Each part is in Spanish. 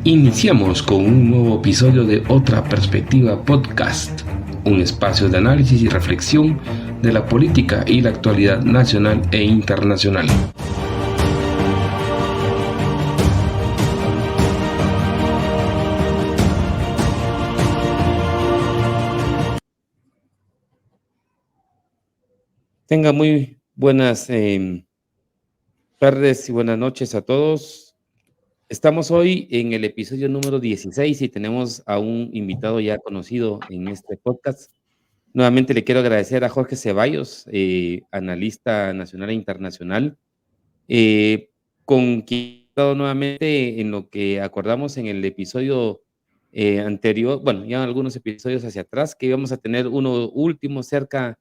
Iniciamos con un nuevo episodio de Otra Perspectiva Podcast, un espacio de análisis y reflexión de la política y la actualidad nacional e internacional. Tenga muy buenas tardes y buenas noches a todos. Estamos hoy en el episodio número 16 y tenemos a un invitado ya conocido en este podcast. Nuevamente le quiero agradecer a Jorge Ceballos, analista nacional e internacional, con quien he estado nuevamente en lo que acordamos en el episodio anterior, bueno, ya algunos episodios hacia atrás, que íbamos a tener uno último cerca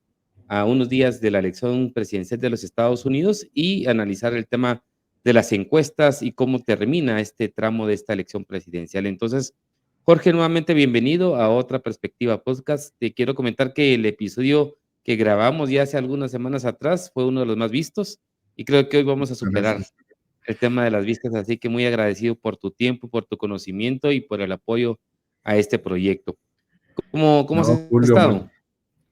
a unos días de la elección presidencial de los Estados Unidos y analizar el tema de las encuestas y cómo termina este tramo de esta elección presidencial. Entonces, Jorge, nuevamente bienvenido a Otra Perspectiva Podcast. Te quiero comentar que el episodio que grabamos ya hace algunas semanas atrás fue uno de los más vistos y creo que hoy vamos a superar Gracias. el tema de las vistas, así que muy agradecido por tu tiempo, por tu conocimiento y por el apoyo a este proyecto. ¿Cómo has No, estado?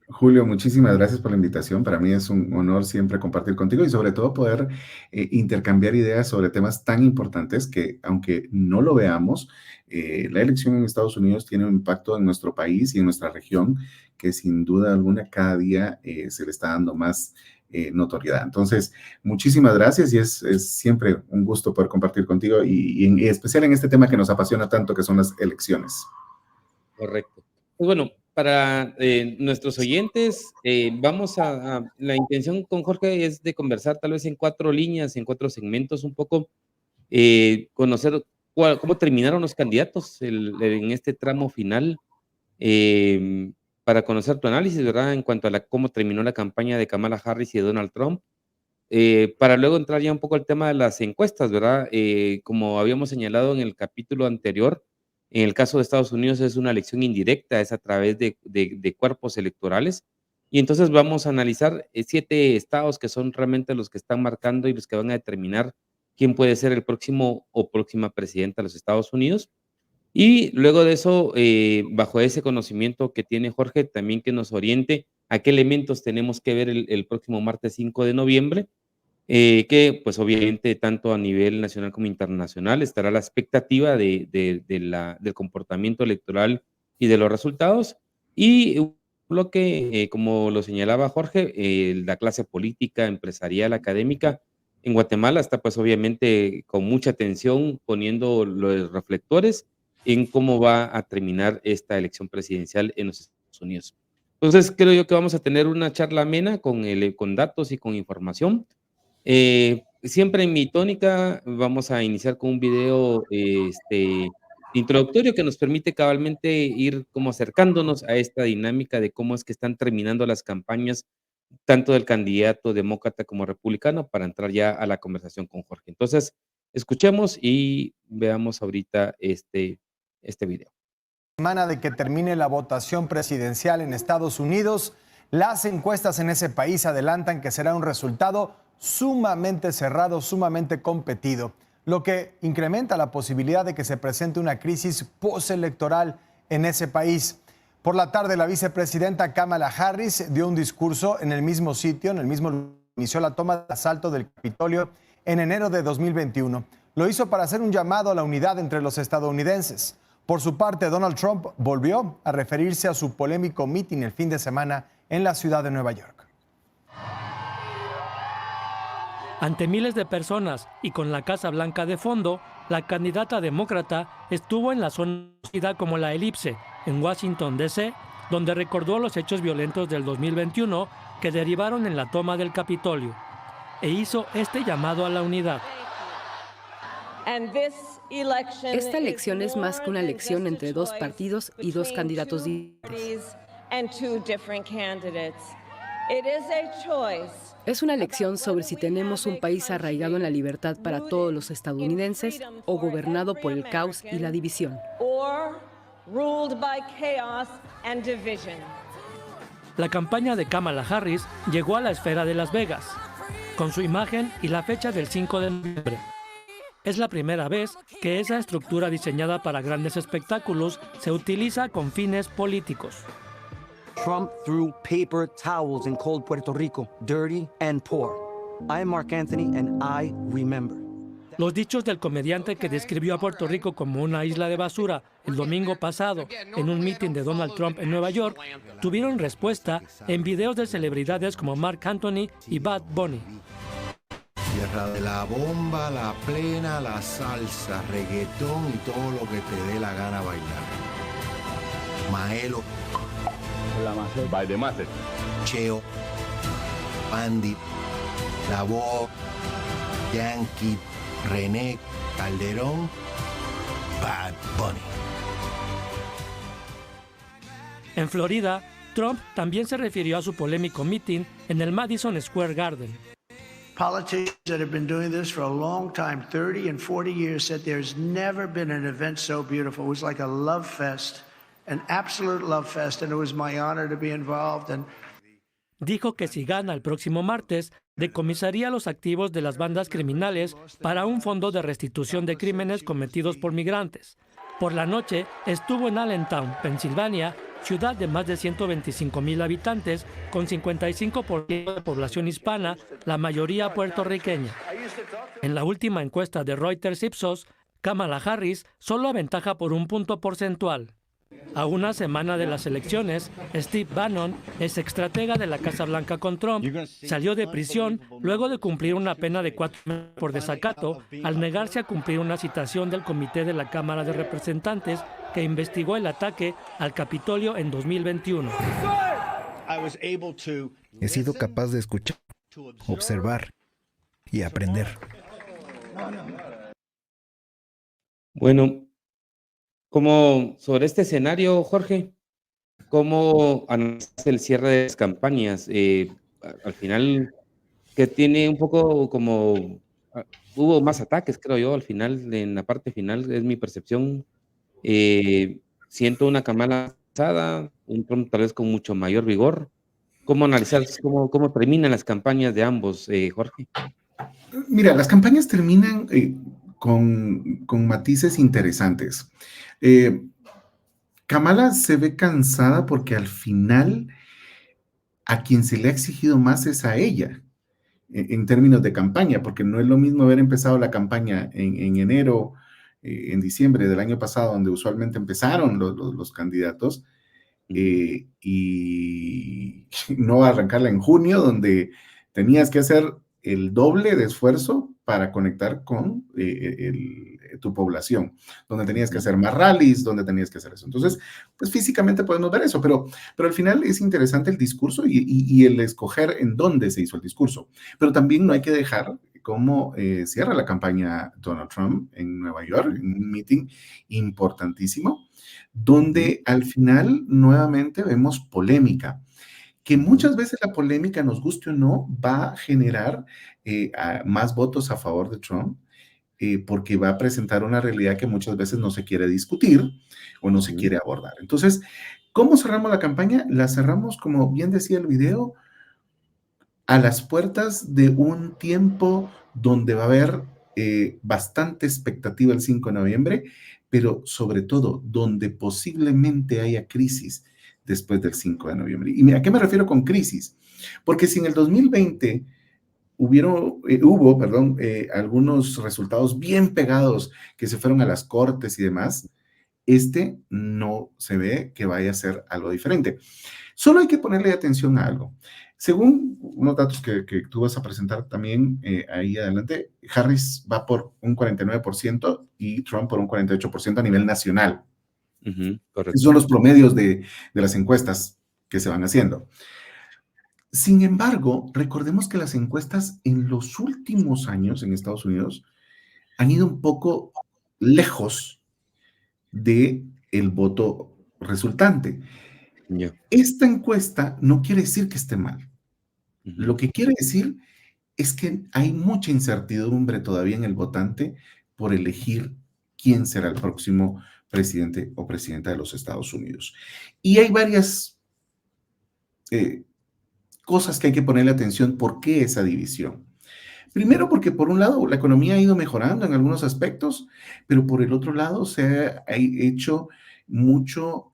Julio, muchísimas gracias por la invitación. Para mí es un honor siempre compartir contigo y sobre todo poder intercambiar ideas sobre temas tan importantes que, aunque no lo veamos, la elección en Estados Unidos tiene un impacto en nuestro país y en nuestra región que sin duda alguna cada día se le está dando más notoriedad. Entonces, muchísimas gracias y es siempre un gusto poder compartir contigo y en especial en este tema que nos apasiona tanto, que son las elecciones. Correcto. Pues bueno, para nuestros oyentes, la intención con Jorge es de conversar tal vez en 4 líneas, en 4 segmentos, un poco conocer cómo terminaron los candidatos en este tramo final, para conocer tu análisis, ¿verdad? En cuanto a cómo terminó la campaña de Kamala Harris y de Donald Trump, para luego entrar ya un poco al tema de las encuestas, ¿verdad? Como habíamos señalado en el capítulo anterior, en el caso de Estados Unidos es una elección indirecta, es a través de cuerpos electorales. Y entonces vamos a analizar 7 estados que son realmente los que están marcando y los que van a determinar quién puede ser el próximo o próxima presidenta de los Estados Unidos. Y luego de eso, bajo ese conocimiento que tiene Jorge, también que nos oriente a qué elementos tenemos que ver el próximo martes 5 de noviembre, que pues obviamente tanto a nivel nacional como internacional estará la expectativa del comportamiento electoral y de los resultados. Y un bloque, como lo señalaba Jorge, la clase política, empresarial, académica en Guatemala está pues obviamente con mucha atención poniendo los reflectores en cómo va a terminar esta elección presidencial en los Estados Unidos. Entonces, creo yo que vamos a tener una charla amena con datos y con información. Siempre en mi tónica vamos a iniciar con un video introductorio que nos permite cabalmente ir como acercándonos a esta dinámica de cómo es que están terminando las campañas, tanto del candidato demócrata como republicano, para entrar ya a la conversación con Jorge. Entonces, escuchemos y veamos ahorita este video. Semana de que termine la votación presidencial en Estados Unidos, las encuestas en ese país adelantan que será un resultado sumamente cerrado, sumamente competido, lo que incrementa la posibilidad de que se presente una crisis postelectoral en ese país. Por la tarde, la vicepresidenta Kamala Harris dio un discurso en el mismo sitio, en el mismo lugar que inició la toma de asalto del Capitolio en enero de 2021. Lo hizo para hacer un llamado a la unidad entre los estadounidenses. Por su parte, Donald Trump volvió a referirse a su polémico mitin el fin de semana en la ciudad de Nueva York. Ante miles de personas y con la Casa Blanca de fondo, la candidata demócrata estuvo en la zona conocida como la Elipse, en Washington, D.C., donde recordó los hechos violentos del 2021 que derivaron en la toma del Capitolio, e hizo este llamado a la unidad. Esta elección es más que una elección entre 2 partidos y 2 candidatos diferentes. Es una elección sobre si tenemos un país arraigado en la libertad para todos los estadounidenses o gobernado por el caos y la división. La campaña de Kamala Harris llegó a la esfera de Las Vegas, con su imagen y la fecha del 5 de noviembre. Es la primera vez que esa estructura diseñada para grandes espectáculos se utiliza con fines políticos. Trump threw paper towels in cold Puerto Rico, dirty and poor. I am Mark Anthony and I remember. Los dichos del comediante que describió a Puerto Rico como una isla de basura el domingo pasado en un mitin de Donald Trump en Nueva York tuvieron respuesta en videos de celebridades como Mark Anthony y Bad Bunny. Tierra de la bomba, la plena, la salsa, reggaetón y todo lo que te dé la gana bailar. Maelo, By the Master. Cheo, Andy, La Voz, Yankee, René, Calderón, Bad Bunny. En Florida, Trump también se refirió a su polémico mitin en el Madison Square Garden. Politicians that have been doing this for a long time, 30 and 40 years, said there's never been an event so beautiful. It was like a love fest, an absolute love fest, and it was my honor to be involved. And Dijo que si gana el próximo martes, decomisaría los activos de las bandas criminales para un fondo de restitución de crímenes cometidos por migrantes. Por la noche estuvo en Allentown, Pensilvania, ciudad de más de 125,000 habitantes, con 55% de población hispana, la mayoría puertorriqueña. En la última encuesta de Reuters Ipsos, Kamala Harris solo aventaja por un punto porcentual. A una semana de las elecciones, Steve Bannon, ex estratega de la Casa Blanca con Trump, salió de prisión luego de cumplir una pena de 4 meses por desacato al negarse a cumplir una citación del Comité de la Cámara de Representantes que investigó el ataque al Capitolio en 2021. He sido capaz de escuchar, observar y aprender. Bueno, como sobre este escenario, Jorge, ¿cómo analizas el cierre de las campañas? Al final, que tiene un poco como... hubo más ataques, creo yo, al final, en la parte final, es mi percepción. Siento una Kamala avanzada, un Trump tal vez con mucho mayor vigor. ¿Cómo analizar cómo terminan las campañas de ambos, Jorge? Mira, las campañas terminan con matices interesantes. Kamala se ve cansada porque al final a quien se le ha exigido más es a ella en términos de campaña, porque no es lo mismo haber empezado la campaña en enero, en diciembre del año pasado, donde usualmente empezaron los candidatos, y no arrancarla en junio, donde tenías que hacer el doble de esfuerzo para conectar con tu población, donde tenías que hacer más rallies, donde tenías que hacer eso. Entonces, pues físicamente podemos ver eso, pero al final es interesante el discurso y el escoger en dónde se hizo el discurso. Pero también no hay que dejar cómo cierra la campaña Donald Trump en Nueva York, en un meeting importantísimo, donde al final nuevamente vemos polémica, que muchas veces la polémica, nos guste o no, va a generar más votos a favor de Trump, porque va a presentar una realidad que muchas veces no se quiere discutir o no se quiere abordar. Entonces, ¿cómo cerramos la campaña? La cerramos, como bien decía el video, a las puertas de un tiempo donde va a haber bastante expectativa el 5 de noviembre, pero sobre todo donde posiblemente haya crisis después del 5 de noviembre. ¿Y mira, a qué me refiero con crisis? Porque si en el 2020 hubo algunos resultados bien pegados que se fueron a las cortes y demás, no se ve que vaya a ser algo diferente. Solo hay que ponerle atención a algo. Según unos datos que tú vas a presentar también ahí adelante, Harris va por un 49% y Trump por un 48% a nivel nacional. Correcto. Esos son los promedios de las encuestas que se van haciendo. Sin embargo, recordemos que las encuestas en los últimos años en Estados Unidos han ido un poco lejos del voto resultante. Yeah. Esta encuesta no quiere decir que esté mal. Lo que quiere decir es que hay mucha incertidumbre todavía en el votante por elegir quién será el próximo presidente o presidenta de los Estados Unidos. Y hay varias cosas que hay que ponerle atención. ¿Por qué esa división? Primero porque por un lado la economía ha ido mejorando en algunos aspectos, pero por el otro lado se ha hecho mucho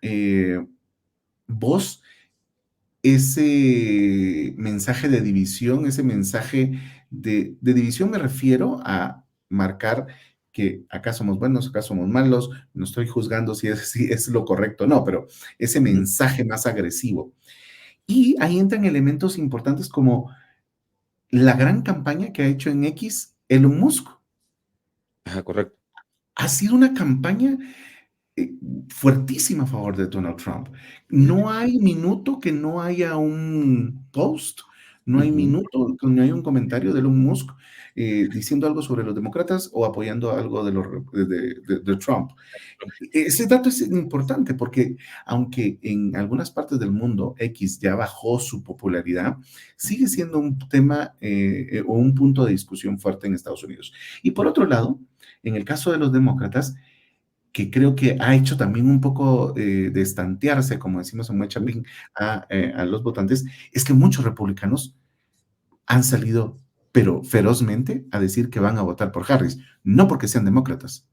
voz ese mensaje de división, ese mensaje de división me refiero a marcar que acá somos buenos, acá somos malos, no estoy juzgando si es lo correcto o no, pero ese Ujú. mensaje más agresivo. Y ahí entran elementos importantes como la gran campaña que ha hecho en X Elon Musk. Ajá, correcto. Ha sido una campaña eh, fuertísima a favor de Donald Trump. Ujú, No hay minuto que no haya un post, no hay ujú. minuto que no haya un comentario de Elon Musk diciendo algo sobre los demócratas o apoyando algo de Trump. Ese dato es importante porque aunque en algunas partes del mundo X ya bajó su popularidad, sigue siendo un tema o un punto de discusión fuerte en Estados Unidos. Y por otro lado, en el caso de los demócratas, que creo que ha hecho también un poco de estantearse, como decimos en Buen Chapín, a los votantes, es que muchos republicanos han salido, pero ferozmente, a decir que van a votar por Harris, no porque sean demócratas,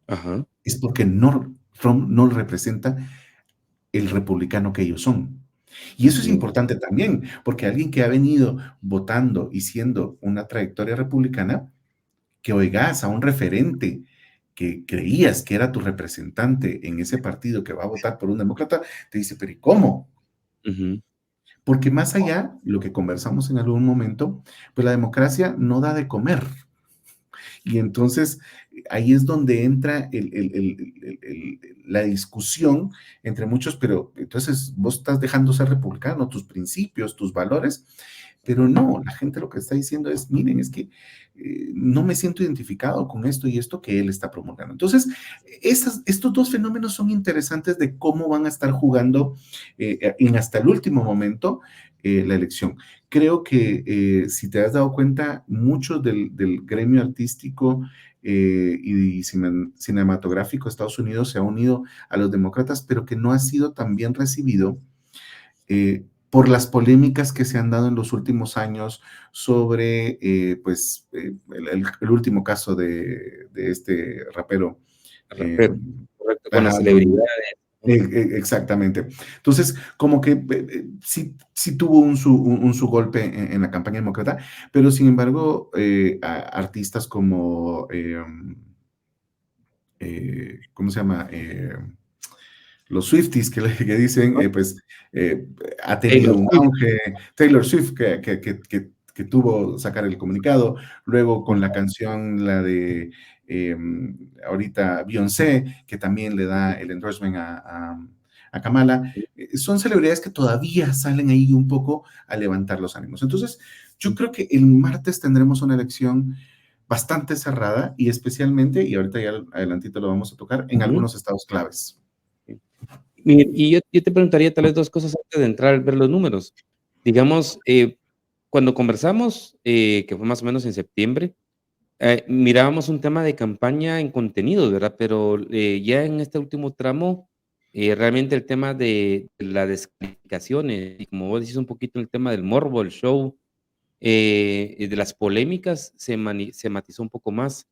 Ajá. es porque Trump no representa el republicano que ellos son. Y eso es Bien. importante también, porque alguien que ha venido votando y siendo una trayectoria republicana, que oigas a un referente que creías que era tu representante en ese partido que va a votar por un demócrata, te dice, pero ¿y cómo? Ujú. Porque más allá, lo que conversamos en algún momento, pues la democracia no da de comer. Y entonces ahí es donde entra la discusión entre muchos, pero entonces vos estás dejando ser republicano, tus principios, tus valores, pero no, la gente lo que está diciendo es, miren, es que no me siento identificado con esto y esto que él está promulgando. Entonces, estos dos fenómenos son interesantes de cómo van a estar jugando en hasta el último momento la elección. Creo que si te has dado cuenta, mucho del gremio artístico y cinematográfico de Estados Unidos se ha unido a los demócratas, pero que no ha sido tan bien recibido por las polémicas que se han dado en los últimos años sobre el último caso de este rapero. Rapero, correcto, con las Ajá, celebridades, ¿no? exactamente. Entonces, como que sí tuvo su golpe en la campaña demócrata, pero sin embargo, artistas como, ¿cómo se llama? Los Swifties que dicen, ¿No? pues ha tenido Taylor un Swift. auge. Taylor Swift, que tuvo sacar el comunicado, luego con la canción, la de ahorita Beyoncé, que también le da el endorsement a Kamala, son celebridades que todavía salen ahí un poco a levantar los ánimos. Entonces, yo creo que el martes tendremos una elección bastante cerrada y especialmente, y ahorita ya adelantito lo vamos a tocar, en Ujú. algunos estados claves. Y yo te preguntaría tal vez 2 cosas antes de entrar a ver los números. Digamos, cuando conversamos, que fue más o menos en septiembre, mirábamos un tema de campaña en contenidos, ¿verdad? Pero, ya en este último tramo, realmente el tema de las descalificaciones, y como vos decís un poquito el tema del morbo, el show, y de las polémicas se matizó un poco más.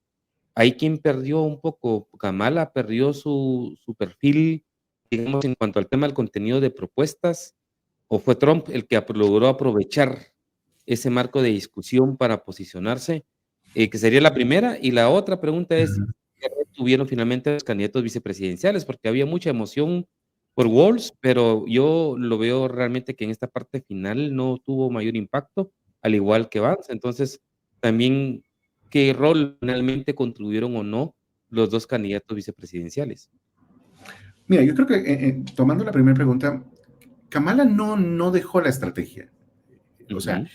Hay quien perdió un poco, Kamala perdió su perfil, digamos, en cuanto al tema del contenido de propuestas, ¿o fue Trump el que logró aprovechar ese marco de discusión para posicionarse? Que sería la primera. Y la otra pregunta es, Ujú. ¿qué rol tuvieron finalmente los candidatos vicepresidenciales? Porque había mucha emoción por Walz, pero yo lo veo realmente que en esta parte final no tuvo mayor impacto, al igual que Vance. Entonces, también, ¿qué rol finalmente contribuyeron o no los 2 candidatos vicepresidenciales? Mira, yo creo que tomando la primera pregunta, Kamala no dejó la estrategia. O sea, Ujú,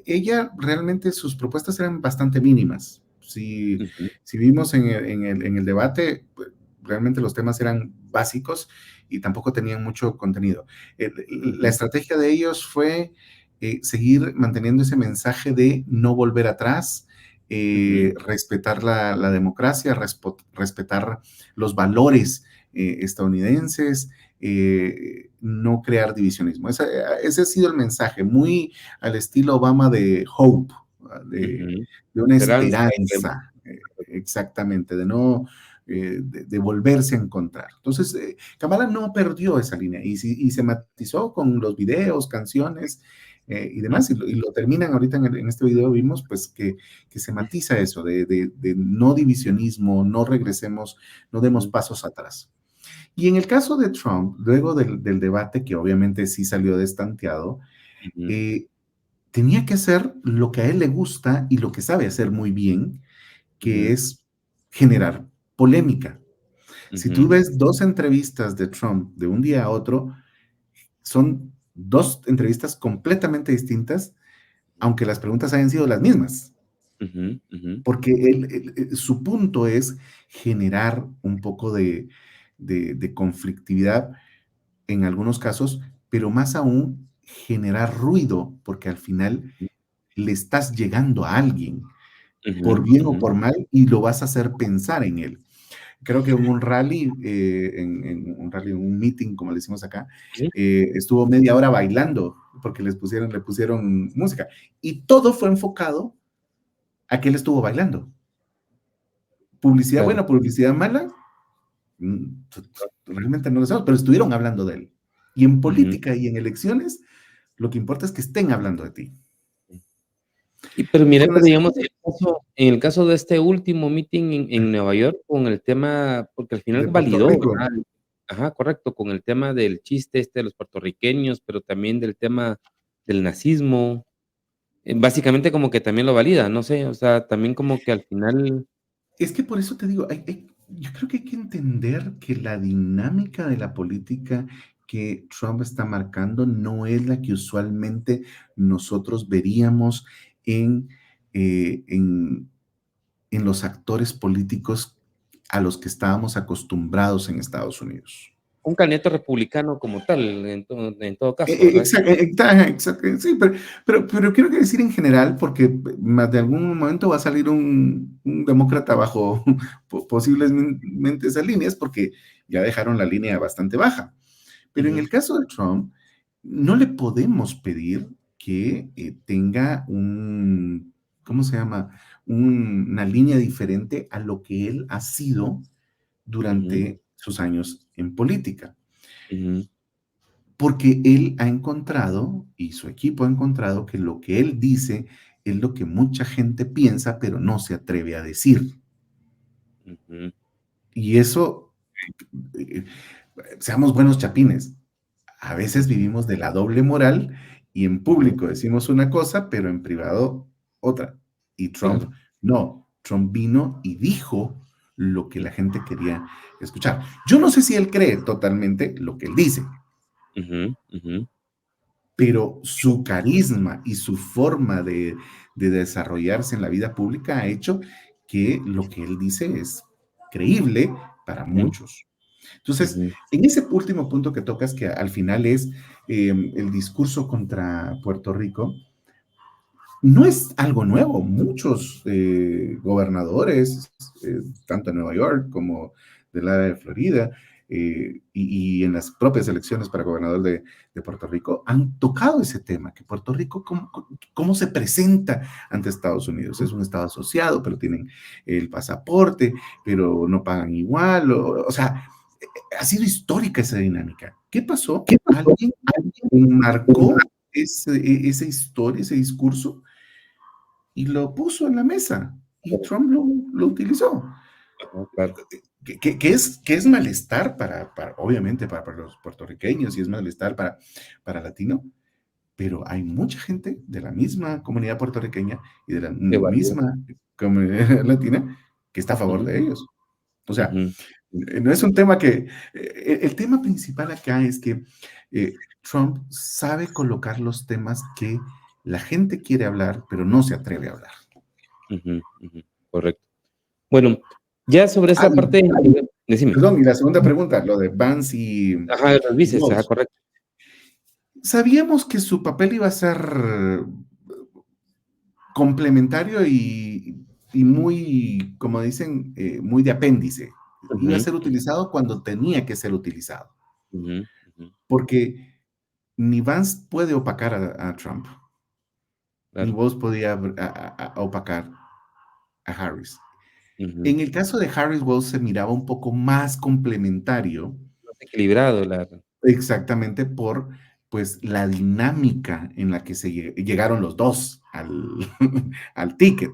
ella realmente sus propuestas eran bastante mínimas. ujú, Si vimos en el debate, pues, realmente los temas eran básicos y tampoco tenían mucho contenido. La ujú, estrategia de ellos fue seguir manteniendo ese mensaje de no volver atrás, ujú. respetar la democracia, respetar los valores estadounidenses, no crear divisionismo. Ese ha sido el mensaje, muy al estilo Obama de Hope, Ujú. de una Esperanza, esperanza, exactamente, de no, de volverse a encontrar. Entonces, Kamala no perdió esa línea y se matizó con los videos, canciones y demás, y lo terminan ahorita en este video, vimos pues que se matiza eso, de no divisionismo, no regresemos, no demos pasos atrás. Y en el caso de Trump, luego del debate, que obviamente sí salió destanteado, Ujú. tenía que hacer lo que a él le gusta y lo que sabe hacer muy bien, que Ujú. es generar polémica. Si tú Ujú. ves dos entrevistas de Trump de un día a otro, son dos entrevistas completamente distintas, aunque las preguntas hayan sido las mismas, Ujú. Ujú. porque su punto es generar un poco de conflictividad en algunos casos, pero más aún generar ruido, porque al final le estás llegando a alguien, por Ujú. bien o Ujú. por mal, y lo vas a hacer pensar en él. Creo que en un rally, en un meeting, como le decimos acá, Sí. estuvo media hora bailando, porque le pusieron música, y todo fue enfocado a que él estuvo bailando. Publicidad Claro. buena, publicidad mala, mm, realmente no lo sabemos, pero estuvieron hablando de él. Y en Ujú. política y en elecciones, lo que importa es que estén hablando de ti. Y pero mira, Con la pero digamos, segunda en el caso de este último meeting en Nueva York, con el tema, porque al final de Puerto validó, Rico, ¿verdad? Ajá, correcto, con el tema del chiste de los puertorriqueños, pero también del tema del nazismo, básicamente como que también lo valida, no sé, o sea, también como que al final. es que por eso te digo, yo creo que hay que entender que la dinámica de la política que Trump está marcando no es la que usualmente nosotros veríamos en, eh, en, en los actores políticos a los que estábamos acostumbrados en Estados Unidos. Un candidato republicano como tal, en todo caso, ¿verdad? Exacto, sí, pero quiero que decir en general, porque más de algún momento va a salir un demócrata bajo posiblemente esas líneas, porque ya dejaron la línea bastante baja. Pero en Ujú. el caso de Trump, no le podemos pedir que tenga ¿cómo se llama? Una línea diferente a lo que él ha sido Ujú. durante sus años en política. Ujú. Porque él ha encontrado, y su equipo ha encontrado, que lo que él dice es lo que mucha gente piensa, pero no se atreve a decir. Ujú. Y eso, eh, seamos buenos chapines, a veces Ujú. vivimos de la doble moral y en Ujú. público decimos una cosa, pero en privado otra. Y Trump, Claro. no, Trump vino y dijo lo que Mm. la gente quería escuchar. Yo no sé si él cree totalmente lo que él dice, Ujú. Ujú. pero su carisma y su forma de desarrollarse en la vida pública ha hecho que lo que él dice es creíble para Ujú. muchos. Entonces, Ujú. en ese último punto que tocas, que al final es el discurso contra Puerto Rico, no es algo nuevo. Muchos gobernadores, tanto en Nueva York como del área de Florida, y en las propias elecciones para gobernador de Puerto Rico, han tocado ese tema, que Puerto Rico, ¿cómo se presenta ante Estados Unidos? Es un estado asociado, pero tienen el pasaporte, pero no pagan igual. O sea, ha sido histórica esa dinámica. ¿Qué pasó? Alguien marcó esa historia, ese discurso, y lo puso en la mesa y Trump lo utilizó. Ajá, claro. Que es malestar obviamente, para los puertorriqueños y es malestar para latino, pero hay mucha gente de la misma comunidad puertorriqueña y de la Qué valía. misma comunidad latina que está a favor Ujú. de ellos. O sea, Ujú. no es un tema el tema principal acá es que Trump sabe colocar los temas que la gente quiere hablar, pero no se atreve a hablar. Ujú. Ujú. Correcto. Bueno, ya sobre Ah, esa parte, decime. perdón, y la segunda pregunta, lo de Vance Ajá, los y dices, ajá, Bowles. correcto. Sabíamos que su papel iba a ser complementario y muy, como dicen, muy de apéndice. Iba a Ujú. ser utilizado cuando tenía que ser utilizado, Ujú. Ujú. porque ni Vance puede opacar a Trump, ni claro. Walz podía opacar a Harris. Ujú. En el caso de Harris, Walz se miraba un poco más complementario, Más equilibrado, exactamente por pues la dinámica en la que llegaron los dos al ticket.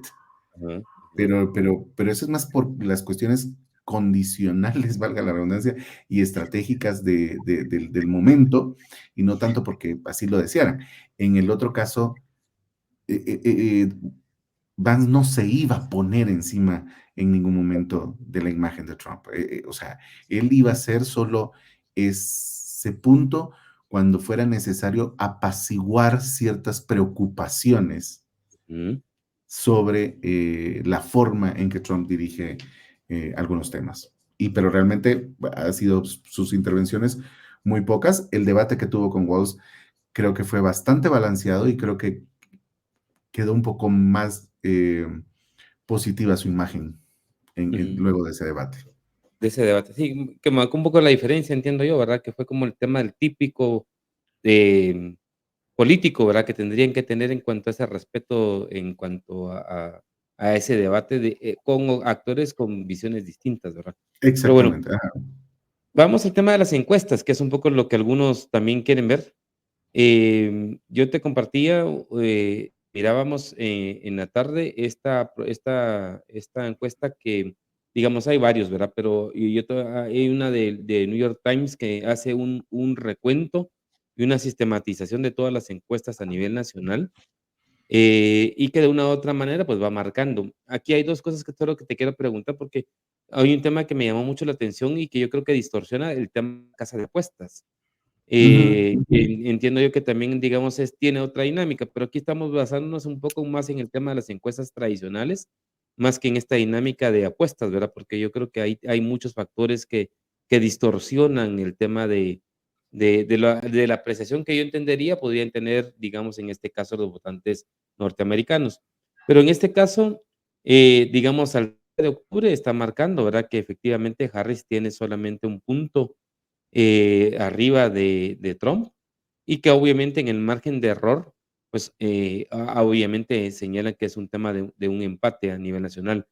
ajá, ajá. Pero eso es más por las cuestiones condicionales, valga la redundancia, y estratégicas del momento, y no tanto porque así lo desearan. En el otro caso, Vance no se iba a poner encima en ningún momento de la imagen de Trump. O sea, él iba a ser solo ese punto cuando fuera necesario apaciguar ciertas preocupaciones Ujú. sobre la forma en que Trump dirige algunos temas. Pero realmente ha sido sus intervenciones muy pocas. El debate que tuvo con Walz creo que fue bastante balanceado y creo que quedó un poco más positiva su imagen Ujú. luego de ese debate. De ese debate. Sí, que marcó un poco la diferencia, entiendo yo, ¿verdad? Que fue como el tema del típico, em, político, ¿verdad? Que tendrían que tener en cuanto a ese respeto, en cuanto a ese debate con actores con visiones distintas, ¿verdad? Pero bueno, Exactamente. Ajá. vamos al tema de las encuestas, que es un poco lo que algunos también quieren ver. Yo te compartía, mirábamos, en la tarde esta encuesta que, digamos, hay varios, ¿verdad? Pero hay una de New York Times que hace un recuento y una sistematización de todas las encuestas a nivel nacional, y que de una u otra manera, pues, va marcando. Aquí hay 2 cosas que solo que te quiero preguntar, porque hay un tema que me llamó mucho la atención y que yo creo que distorsiona el tema de casa de apuestas. Ujú. Entiendo yo que también, digamos, tiene otra dinámica, pero aquí estamos basándonos un poco más en el tema de las encuestas tradicionales, más que en esta dinámica de apuestas, ¿verdad? Porque yo creo que hay muchos factores que distorsionan el tema de la apreciación que yo entendería podrían tener, digamos, en este caso, los votantes norteamericanos. Pero en este caso, digamos, al de octubre está marcando, ¿verdad? Que efectivamente Harris tiene solamente un punto arriba de Trump, y que obviamente en el margen de error, pues, obviamente señalan que es un tema de un empate a nivel nacional.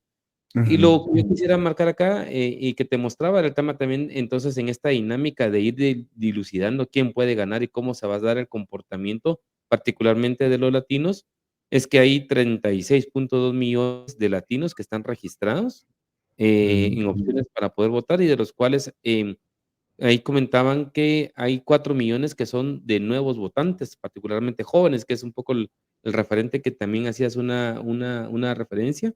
Y lo que yo Ujú. quisiera marcar acá, y que te mostraba era el tema también, entonces, en esta dinámica de ir dilucidando quién puede ganar y cómo se va a dar el comportamiento, particularmente de los latinos, es que hay 36.2 millones de latinos que están registrados, en Ujú. opciones para poder votar y de los cuales, ahí comentaban que hay 4 millones que son de nuevos votantes, particularmente jóvenes, que es un poco el referente que también hacías una referencia,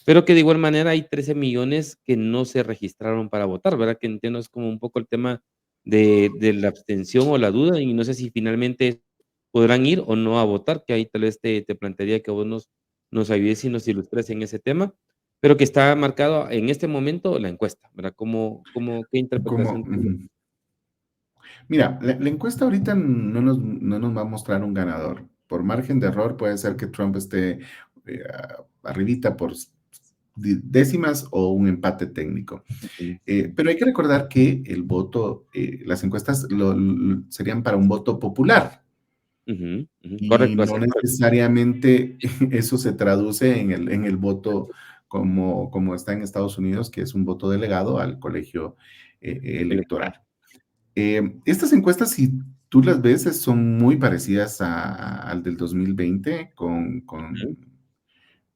pero que de igual manera hay 13 millones que no se registraron para votar, ¿verdad? Que entiendo es como un poco el tema de la abstención o la duda, y no sé si finalmente podrán ir o no a votar, que ahí tal vez te plantearía que vos nos ayudes y nos ilustres en ese tema, pero que está marcado en este momento la encuesta, ¿verdad? ¿Qué interpretación tienes? Ujú. Mira, la encuesta ahorita no nos va a mostrar un ganador. Por margen de error puede ser que Trump esté arribita por décimas o un empate técnico. Ujú, Pero hay que recordar que el voto, las encuestas serían para un voto popular ujú, ujú, y correcto, no así es, correcto. necesariamente eso se traduce en el voto como está en Estados Unidos, que es un voto delegado al colegio Electoral. electoral. Estas encuestas, si tú las ves, son muy parecidas al del 2020 Ujú.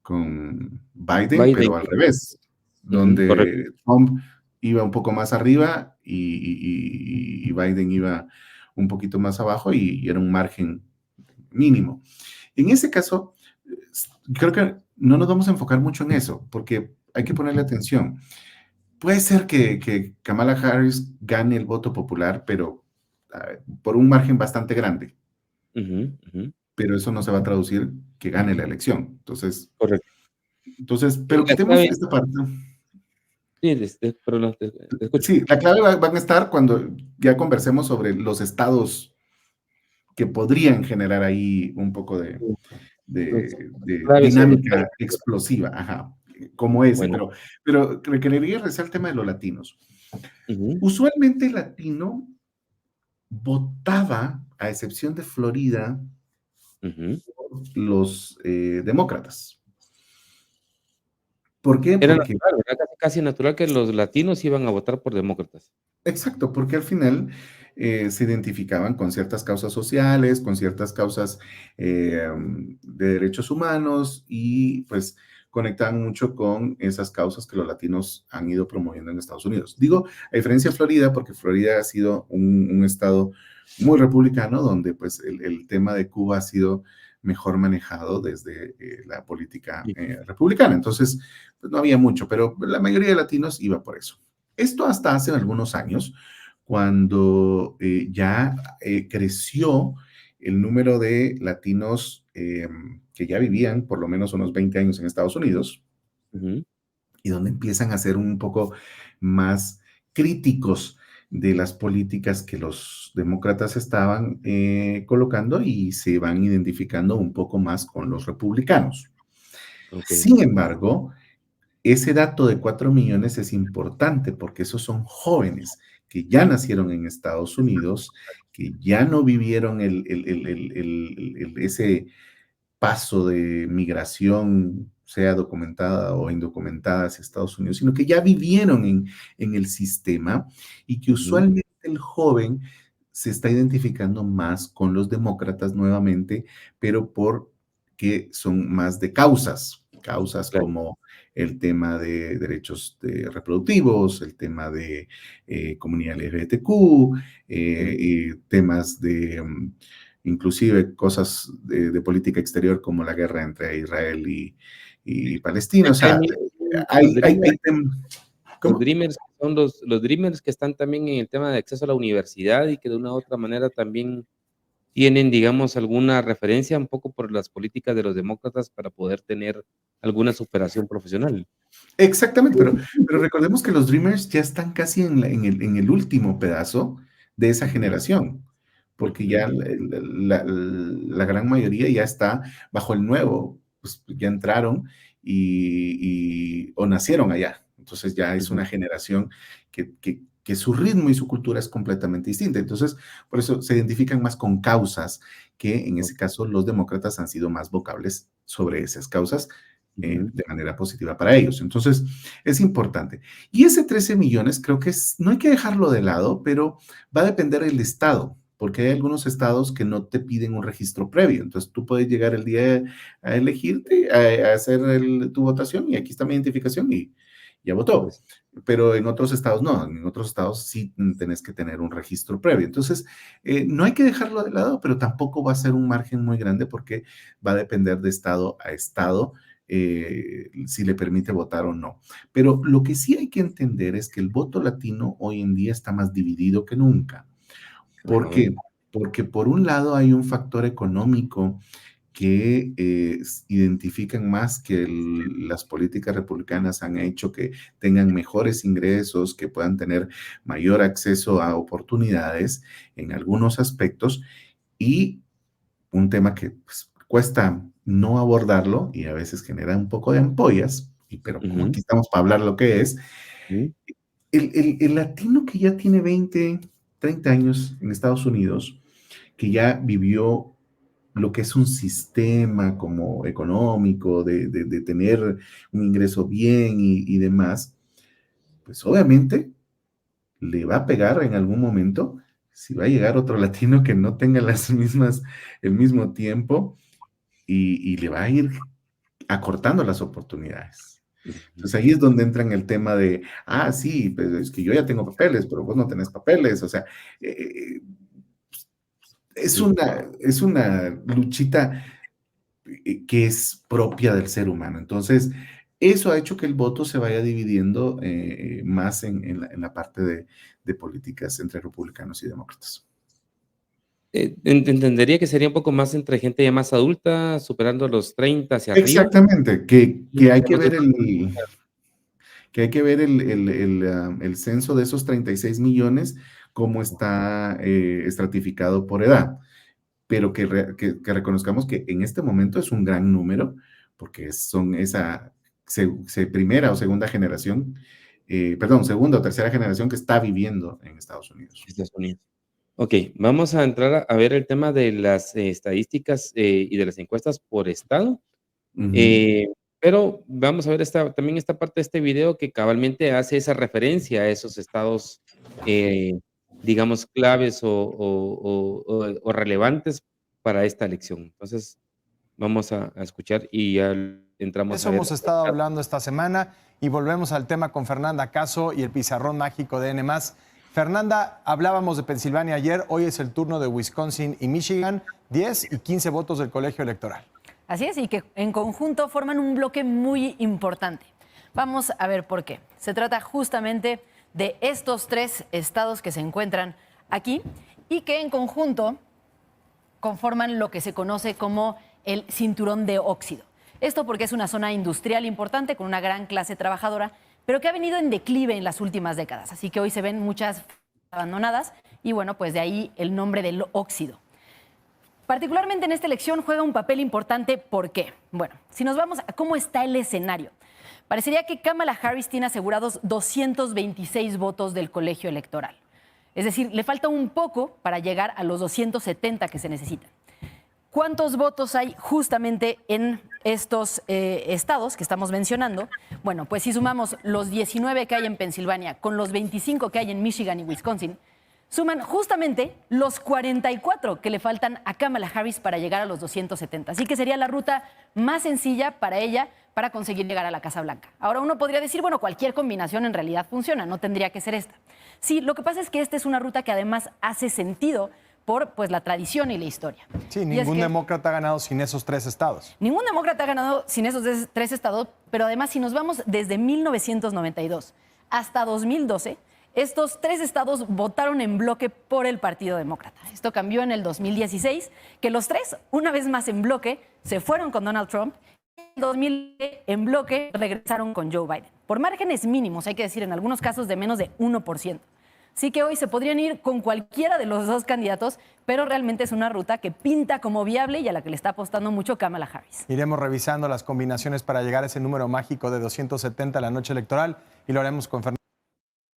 con Biden, Biden, pero al revés, ujú, correcto. donde Trump iba un poco más arriba y Biden iba un poquito más abajo y era un margen mínimo. En ese caso, creo que no nos vamos a enfocar mucho en eso, porque hay que ponerle atención. Puede ser que Kamala Harris gane el voto popular, pero por un margen bastante grande, Ujú, ujú, pero eso no se va a traducir que gane la elección. correcto. Pero La quitemos clave esta parte. sí, perdón, te escucho. Sí, la clave van a estar cuando ya conversemos sobre los estados que podrían generar ahí un poco de, Los de- de claves o los dinámica explosiva, ajá, como ese, bueno, pero quería regresar al tema de los latinos. ujú, Usualmente el latino votaba, a excepción de Florida, ujú, los demócratas. ¿Por qué? Era Porque natural, ¿verdad? Casi natural que los latinos iban a votar por demócratas. exacto, porque al final se identificaban con ciertas causas sociales, con ciertas causas de derechos humanos y pues conectaban mucho con esas causas que los latinos han ido promoviendo en Estados Unidos. Digo, a diferencia de Florida, porque Florida ha sido un estado muy republicano, donde pues el tema de Cuba ha sido mejor manejado desde la política republicana. Entonces, pues no había mucho, pero la mayoría de latinos iba por eso. Esto hasta hace algunos años, cuando ya creció el número de latinos que ya vivían por lo menos unos 20 años en Estados Unidos, y donde empiezan a ser un poco más críticos de las políticas que los demócratas estaban colocando y se van identificando un poco más con los republicanos. Okay. Sin embargo, ese dato de 4 millones es importante porque esos son jóvenes que ya nacieron en Estados Unidos, que ya no vivieron ese paso de migración, sea documentada o indocumentada hacia Estados Unidos, sino que ya vivieron en el sistema y que usualmente el joven se está identificando más con los demócratas nuevamente, pero porque son más de causas Claro. como el tema de derechos reproductivos, el tema de comunidad LGBTQ, temas de inclusive cosas de política exterior como la guerra entre Israel y Palestina. O sea, los dreamers son los dreamers que están también en el tema de acceso a la universidad y que de una u otra manera también tienen, digamos, alguna referencia un poco por las políticas de los demócratas para poder tener alguna superación profesional. Exactamente, pero recordemos que los Dreamers ya están casi en el último pedazo de esa generación, porque ya la gran mayoría ya está bajo el nuevo, pues ya entraron o nacieron allá. Entonces ya es una generación que su ritmo y su cultura es completamente distinta. Entonces, por eso se identifican más con causas que en ese caso los demócratas han sido más vocables sobre esas causas de manera positiva para ellos. Entonces, es importante. Y ese 13 millones creo que no hay que dejarlo de lado, pero va a depender del estado, porque hay algunos estados que no te piden un registro previo. Entonces, tú puedes llegar el día a elegirte, a hacer tu votación y aquí está mi identificación y ya votó. Pero en otros estados no, en otros estados sí tenés que tener un registro previo. Entonces, no hay que dejarlo de lado, pero tampoco va a ser un margen muy grande porque va a depender de estado a estado si le permite votar o no. Pero lo que sí hay que entender es que el voto latino hoy en día está más dividido que nunca. ¿Por qué? Porque por un lado hay un factor económico que identifican más que las políticas republicanas han hecho que tengan mejores ingresos, que puedan tener mayor acceso a oportunidades en algunos aspectos y un tema que pues, cuesta no abordarlo y a veces genera un poco de ampollas, pero como aquí estamos para hablar lo que es, el latino que ya tiene 20, 30 años en Estados Unidos, que ya vivió lo que es un sistema como económico, de tener un ingreso bien y demás, pues obviamente le va a pegar en algún momento si va a llegar otro latino que no tenga el mismo tiempo y le va a ir acortando las oportunidades. Entonces ahí es donde entra en el tema de, sí, pues es que yo ya tengo papeles, pero vos no tenés papeles, o sea, es una luchita que es propia del ser humano. Entonces, eso ha hecho que el voto se vaya dividiendo más en la parte de políticas entre republicanos y demócratas. Entendería que sería un poco más entre gente ya más adulta, superando los 30 hacia arriba. Exactamente, que hay que ver el censo de esos 36 millones, cómo está estratificado por edad, pero que reconozcamos que en este momento es un gran número, porque son esa primera o segunda generación, segunda o tercera generación que está viviendo en Estados Unidos. Ok, vamos a entrar a ver el tema de las estadísticas y de las encuestas por estado. Ujú. Eh, pero vamos a ver también esta parte de este video que cabalmente hace esa referencia a esos estados, digamos, claves o relevantes para esta elección. Entonces, vamos a escuchar y ya De entramos eso a ver. hemos estado hablando esta semana y volvemos al tema con Fernanda Caso y el pizarrón mágico de N+. Fernanda, hablábamos de Pensilvania ayer, hoy es el turno de Wisconsin y Michigan, 10 y 15 votos del colegio electoral. Así es, y que en conjunto forman un bloque muy importante. Vamos a ver por qué. Se trata justamente de estos 3 estados que se encuentran aquí y que en conjunto conforman lo que se conoce como el cinturón de óxido. Esto porque es una zona industrial importante con una gran clase trabajadora, pero que ha venido en declive en las últimas décadas. Así que hoy se ven muchas abandonadas y bueno, pues de ahí el nombre del óxido. Particularmente en esta elección juega un papel importante. ¿Por qué? Bueno, si nos vamos a cómo está el escenario, parecería que Kamala Harris tiene asegurados 226 votos del colegio electoral. Es decir, le falta un poco para llegar a los 270 que se necesitan. ¿Cuántos votos hay justamente en estos estados que estamos mencionando? Bueno, pues si sumamos los 19 que hay en Pensilvania con los 25 que hay en Michigan y Wisconsin, suman justamente los 44 que le faltan a Kamala Harris para llegar a los 270. Así que sería la ruta más sencilla para ella para conseguir llegar a la Casa Blanca. Ahora uno podría decir, bueno, cualquier combinación en realidad funciona, no tendría que ser esta. Sí, lo que pasa es que esta es una ruta que además hace sentido por pues, la tradición y la historia. Sí, ningún demócrata ha ganado sin esos 3 estados. Ningún demócrata ha ganado sin esos 3 estados, pero además si nos vamos desde 1992 hasta 2012, estos 3 estados votaron en bloque por el Partido Demócrata. Esto cambió en el 2016, que los 3, una vez más en bloque, se fueron con Donald Trump. En el 2000 en bloque regresaron con Joe Biden. Por márgenes mínimos, hay que decir, en algunos casos de menos de 1%. Así que hoy se podrían ir con cualquiera de los 2 candidatos, pero realmente es una ruta que pinta como viable y a la que le está apostando mucho Kamala Harris. Iremos revisando las combinaciones para llegar a ese número mágico de 270 la noche electoral y lo haremos con Fernando.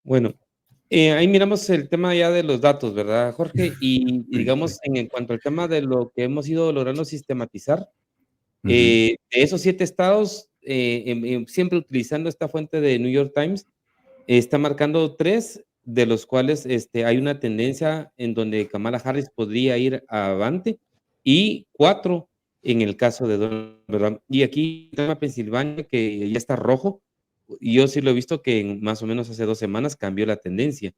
Bueno, ahí miramos el tema ya de los datos, ¿verdad, Jorge? Y digamos, en cuanto al tema de lo que hemos ido logrando sistematizar, de esos 7 estados, siempre utilizando esta fuente de New York Times, está marcando 3, de los cuales hay una tendencia en donde Kamala Harris podría ir avante, y 4 en el caso de Donald, ¿verdad? Y aquí el tema Pensilvania, que ya está rojo, y yo sí lo he visto que más o menos hace 2 semanas cambió la tendencia.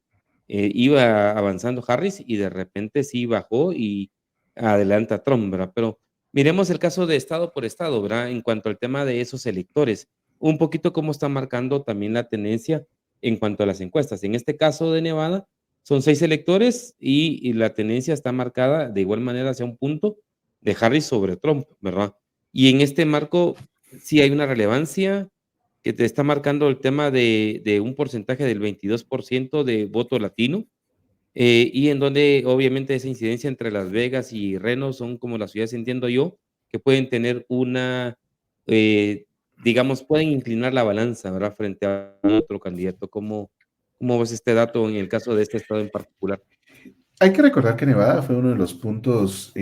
Iba avanzando Harris y de repente sí bajó y adelanta a Trump, ¿verdad? Pero miremos el caso de estado por estado, ¿verdad? En cuanto al tema de esos electores, un poquito cómo está marcando también la tendencia en cuanto a las encuestas. En este caso de Nevada, son 6 electores y la tendencia está marcada de igual manera hacia un punto de Harris sobre Trump, ¿verdad? Y en este marco sí hay una relevancia que te está marcando el tema de un porcentaje del 22% de voto latino, y en donde obviamente esa incidencia entre Las Vegas y Reno son como las ciudades, entiendo yo, que pueden tener una, digamos, pueden inclinar la balanza, ¿verdad? Frente a otro candidato. ¿Cómo ves este dato en el caso de este estado en particular? Hay que recordar que Nevada fue uno de los puntos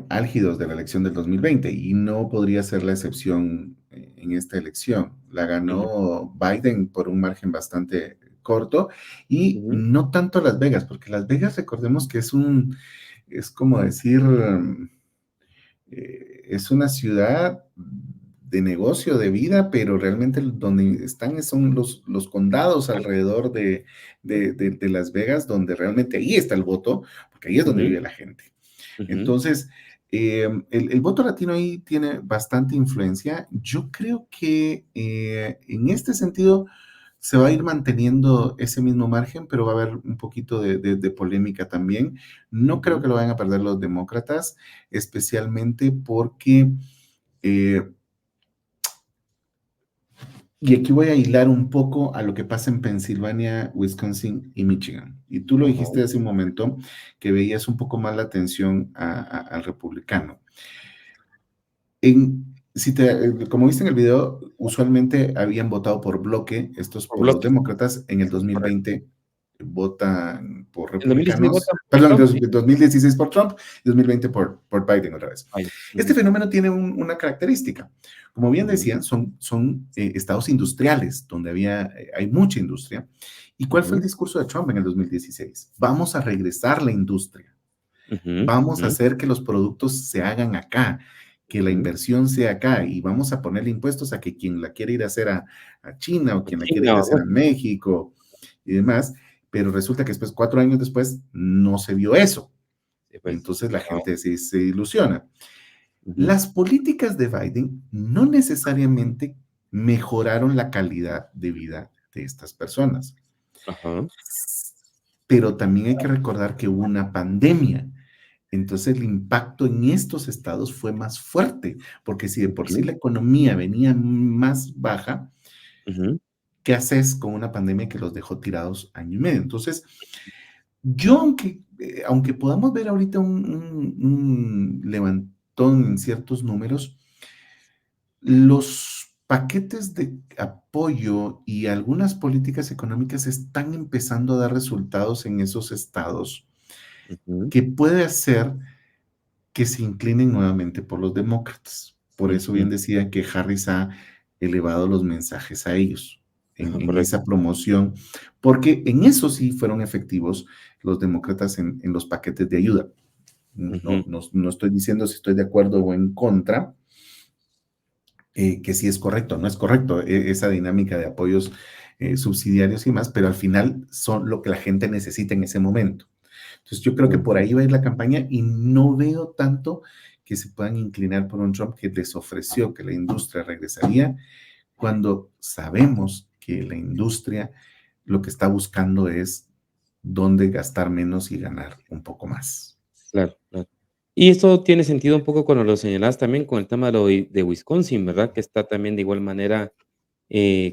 álgidos de la elección del 2020 y no podría ser la excepción en esta elección. La ganó Biden por un margen bastante corto y no tanto Las Vegas, porque Las Vegas, recordemos que es como decir, es una ciudad de negocio, de vida, pero realmente donde están son los condados alrededor de Las Vegas, donde realmente ahí está el voto, porque ahí es donde vive la gente. Entonces, el voto latino ahí tiene bastante influencia. Yo creo que en este sentido se va a ir manteniendo ese mismo margen, pero va a haber un poquito de polémica también. No creo que lo vayan a perder los demócratas, especialmente porque y aquí voy a hilar un poco a lo que pasa en Pensilvania, Wisconsin y Michigan. Y tú lo dijiste hace un momento, que veías un poco más la atención al republicano. Como viste en el video, usualmente habían votado por bloque, por los demócratas en el 2020 votan por En 2016 republicanos, votan por perdón, Trump, sí. 2016 por Trump y 2020 por Biden otra vez. Ay, Este fenómeno tiene una característica. Como bien Ujú. decían, son estados industriales donde hay mucha industria. ¿Y cuál fue el Ujú. discurso de Trump en el 2016? Vamos a regresar la industria. Ujú, Vamos a ujú, hacer que los productos se hagan acá, que la ujú. inversión sea acá y vamos a ponerle impuestos a que quien la quiere ir a hacer a China o quien la quiere ir a China, hacer a bueno, México y demás, pero resulta que después, 4 años después, no se vio eso. sí, Y pues. entonces la Ajá. gente se ilusiona. Ujú. Las políticas de Biden no necesariamente mejoraron la calidad de vida de estas personas, Ajá. pero también hay que recordar que hubo una pandemia. Entonces el impacto en estos estados fue más fuerte, porque si de por sí Ujú, la economía venía más baja, ujú, ¿qué haces con una pandemia que los dejó tirados año y medio? Entonces, yo aunque podamos ver ahorita un levantón en ciertos números, los paquetes de apoyo y algunas políticas económicas están empezando a dar resultados en esos estados ujú, que puede hacer que se inclinen nuevamente por los demócratas. Por eso ujú. bien decía que Harris ha elevado los mensajes a ellos Ajá, en correcto. esa promoción, porque en eso sí fueron efectivos los demócratas en los paquetes de ayuda. Ujú, No estoy diciendo si estoy de acuerdo o en contra, que sí es correcto, no es correcto esa dinámica de apoyos subsidiarios y más, pero al final son lo que la gente necesita en ese momento. Entonces yo creo que por ujú. ahí va a ir la campaña y no veo tanto que se puedan inclinar por un Trump que les ofreció que la industria regresaría cuando sabemos que la industria lo que está buscando es dónde gastar menos y ganar un poco más. Claro, claro. Y esto tiene sentido un poco cuando lo señalabas también con el tema de Wisconsin, ¿verdad? Que está también de igual manera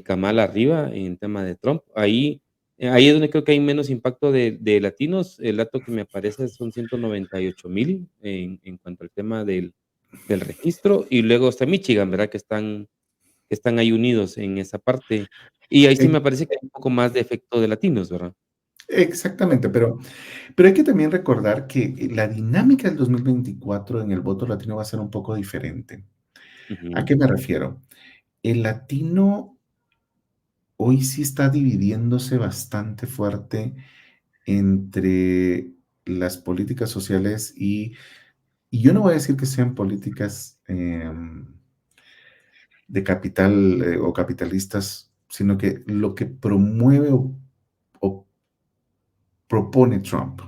Kamala arriba en tema de Trump. Ahí es donde creo que hay menos impacto de latinos. El dato que me aparece son 198,000 en cuanto al tema del registro. Y luego está Michigan, ¿verdad? Que están ahí unidos en esa parte. Y ahí sí Eh, me parece que hay un poco más de efecto de latinos, ¿verdad? Exactamente, pero hay que también recordar que la dinámica del 2024 en el voto latino va a ser un poco diferente. ¿A Ujú, qué me refiero? El latino hoy sí está dividiéndose bastante fuerte entre las políticas sociales y yo no voy a decir que sean políticas de capital o capitalistas, sino que lo que promueve o propone Trump.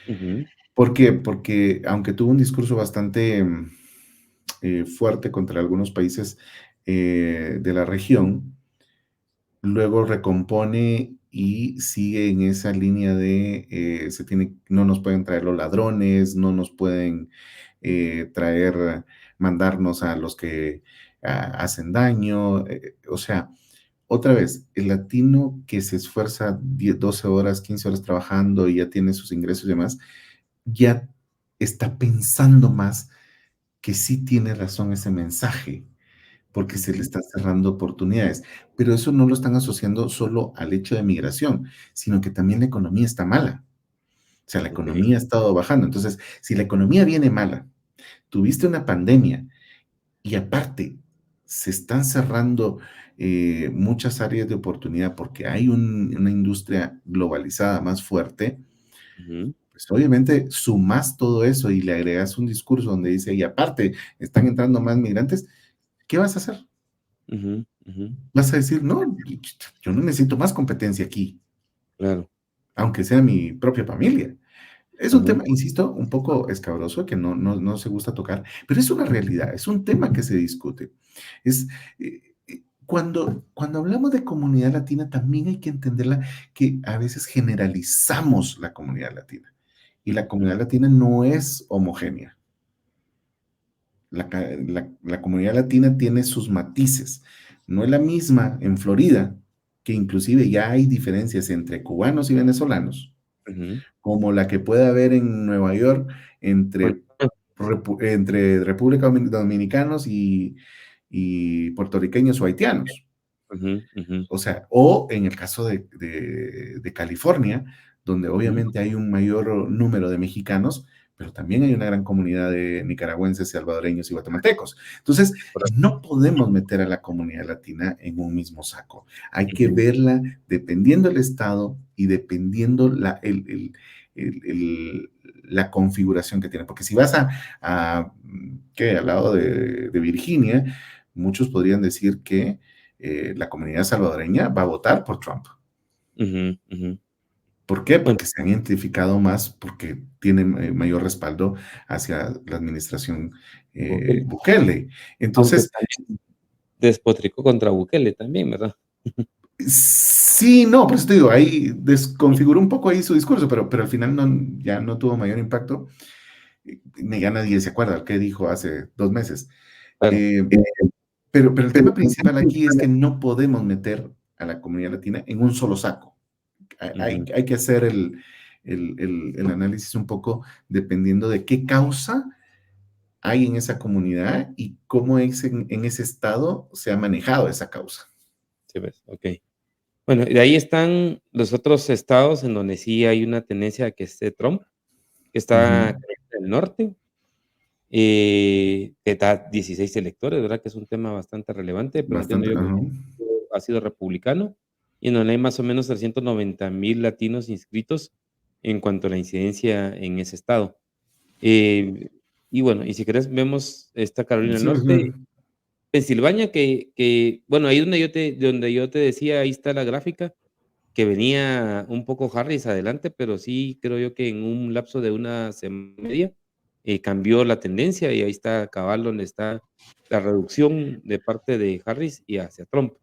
ujú, ¿Por qué? Porque aunque tuvo un discurso bastante fuerte contra algunos países de la región, luego recompone y sigue en esa línea de no nos pueden traer los ladrones, no nos pueden mandarnos a los que hacen daño. O sea, otra vez, el latino que se esfuerza 10, 12 horas, 15 horas trabajando y ya tiene sus ingresos y demás, ya está pensando más que sí tiene razón ese mensaje, porque se le ujú. están cerrando oportunidades. Pero eso no lo están asociando solo al hecho de migración, sino que también la economía está mala. O sea, la Okey. economía ha estado bajando. Entonces, si la economía viene mala, tuviste una pandemia y aparte se están cerrando muchas áreas de oportunidad porque hay una industria globalizada más fuerte, Ujú, pues obviamente sumas todo eso y le agregas un discurso donde dice, y aparte están entrando más migrantes, ¿qué vas a hacer? ujú, ujú. Vas a decir, no, yo no necesito más competencia aquí, Claro. aunque sea mi propia familia. Es un Ujú, tema, insisto, un poco escabroso que no se gusta tocar, pero es una realidad, es un tema que se discute. Es, cuando hablamos de comunidad latina, también hay que entenderla que a veces generalizamos la comunidad latina y la ujú. comunidad latina no es homogénea. La comunidad latina tiene sus matices. No es la misma en Florida, que inclusive ya hay diferencias entre cubanos y venezolanos, Ujú. como la que puede haber en Nueva York Bueno, entre República Dominicanos y puertorriqueños o haitianos. O sea, o en el caso de California, donde obviamente hay un mayor número de mexicanos, pero también hay una gran comunidad de nicaragüenses, salvadoreños y guatemaltecos. Entonces, no podemos meter a la comunidad latina en un mismo saco. Hay que verla dependiendo del estado y dependiendo la configuración que tiene. Porque si vas al lado de Virginia, muchos podrían decir que la comunidad salvadoreña va a votar por Trump. ¿Por qué? Porque se han identificado más, porque tienen mayor respaldo hacia la administración Bukele. Entonces, despotricó contra Bukele también, ¿verdad? Sí, no, por eso te digo, ahí desconfiguró un poco ahí su discurso, pero al final ya no tuvo mayor impacto. Ya nadie se acuerda qué dijo hace 2 meses. Pero el tema principal aquí es que no podemos meter a la comunidad latina en un solo saco. Hay que hacer el análisis un poco dependiendo de qué causa hay en esa comunidad y cómo en ese estado se ha manejado esa causa. Sí, ves, ok. Bueno, de ahí están los otros estados en donde sí hay una tendencia a que esté Trump, que está en el norte, que da 16 electores, ¿verdad? Que es un tema bastante relevante, pero entiendo yo que ha sido republicano, y en donde hay más o menos 390,000 latinos inscritos en cuanto a la incidencia en ese estado. Y bueno, y si querés, vemos esta Carolina del Norte, Pensilvania, bueno, ahí donde yo te decía, ahí está la gráfica, que venía un poco Harris adelante, pero sí creo yo que en un lapso de una semana y media cambió la tendencia y ahí está cabal donde está la reducción de parte de Harris y hacia Trump.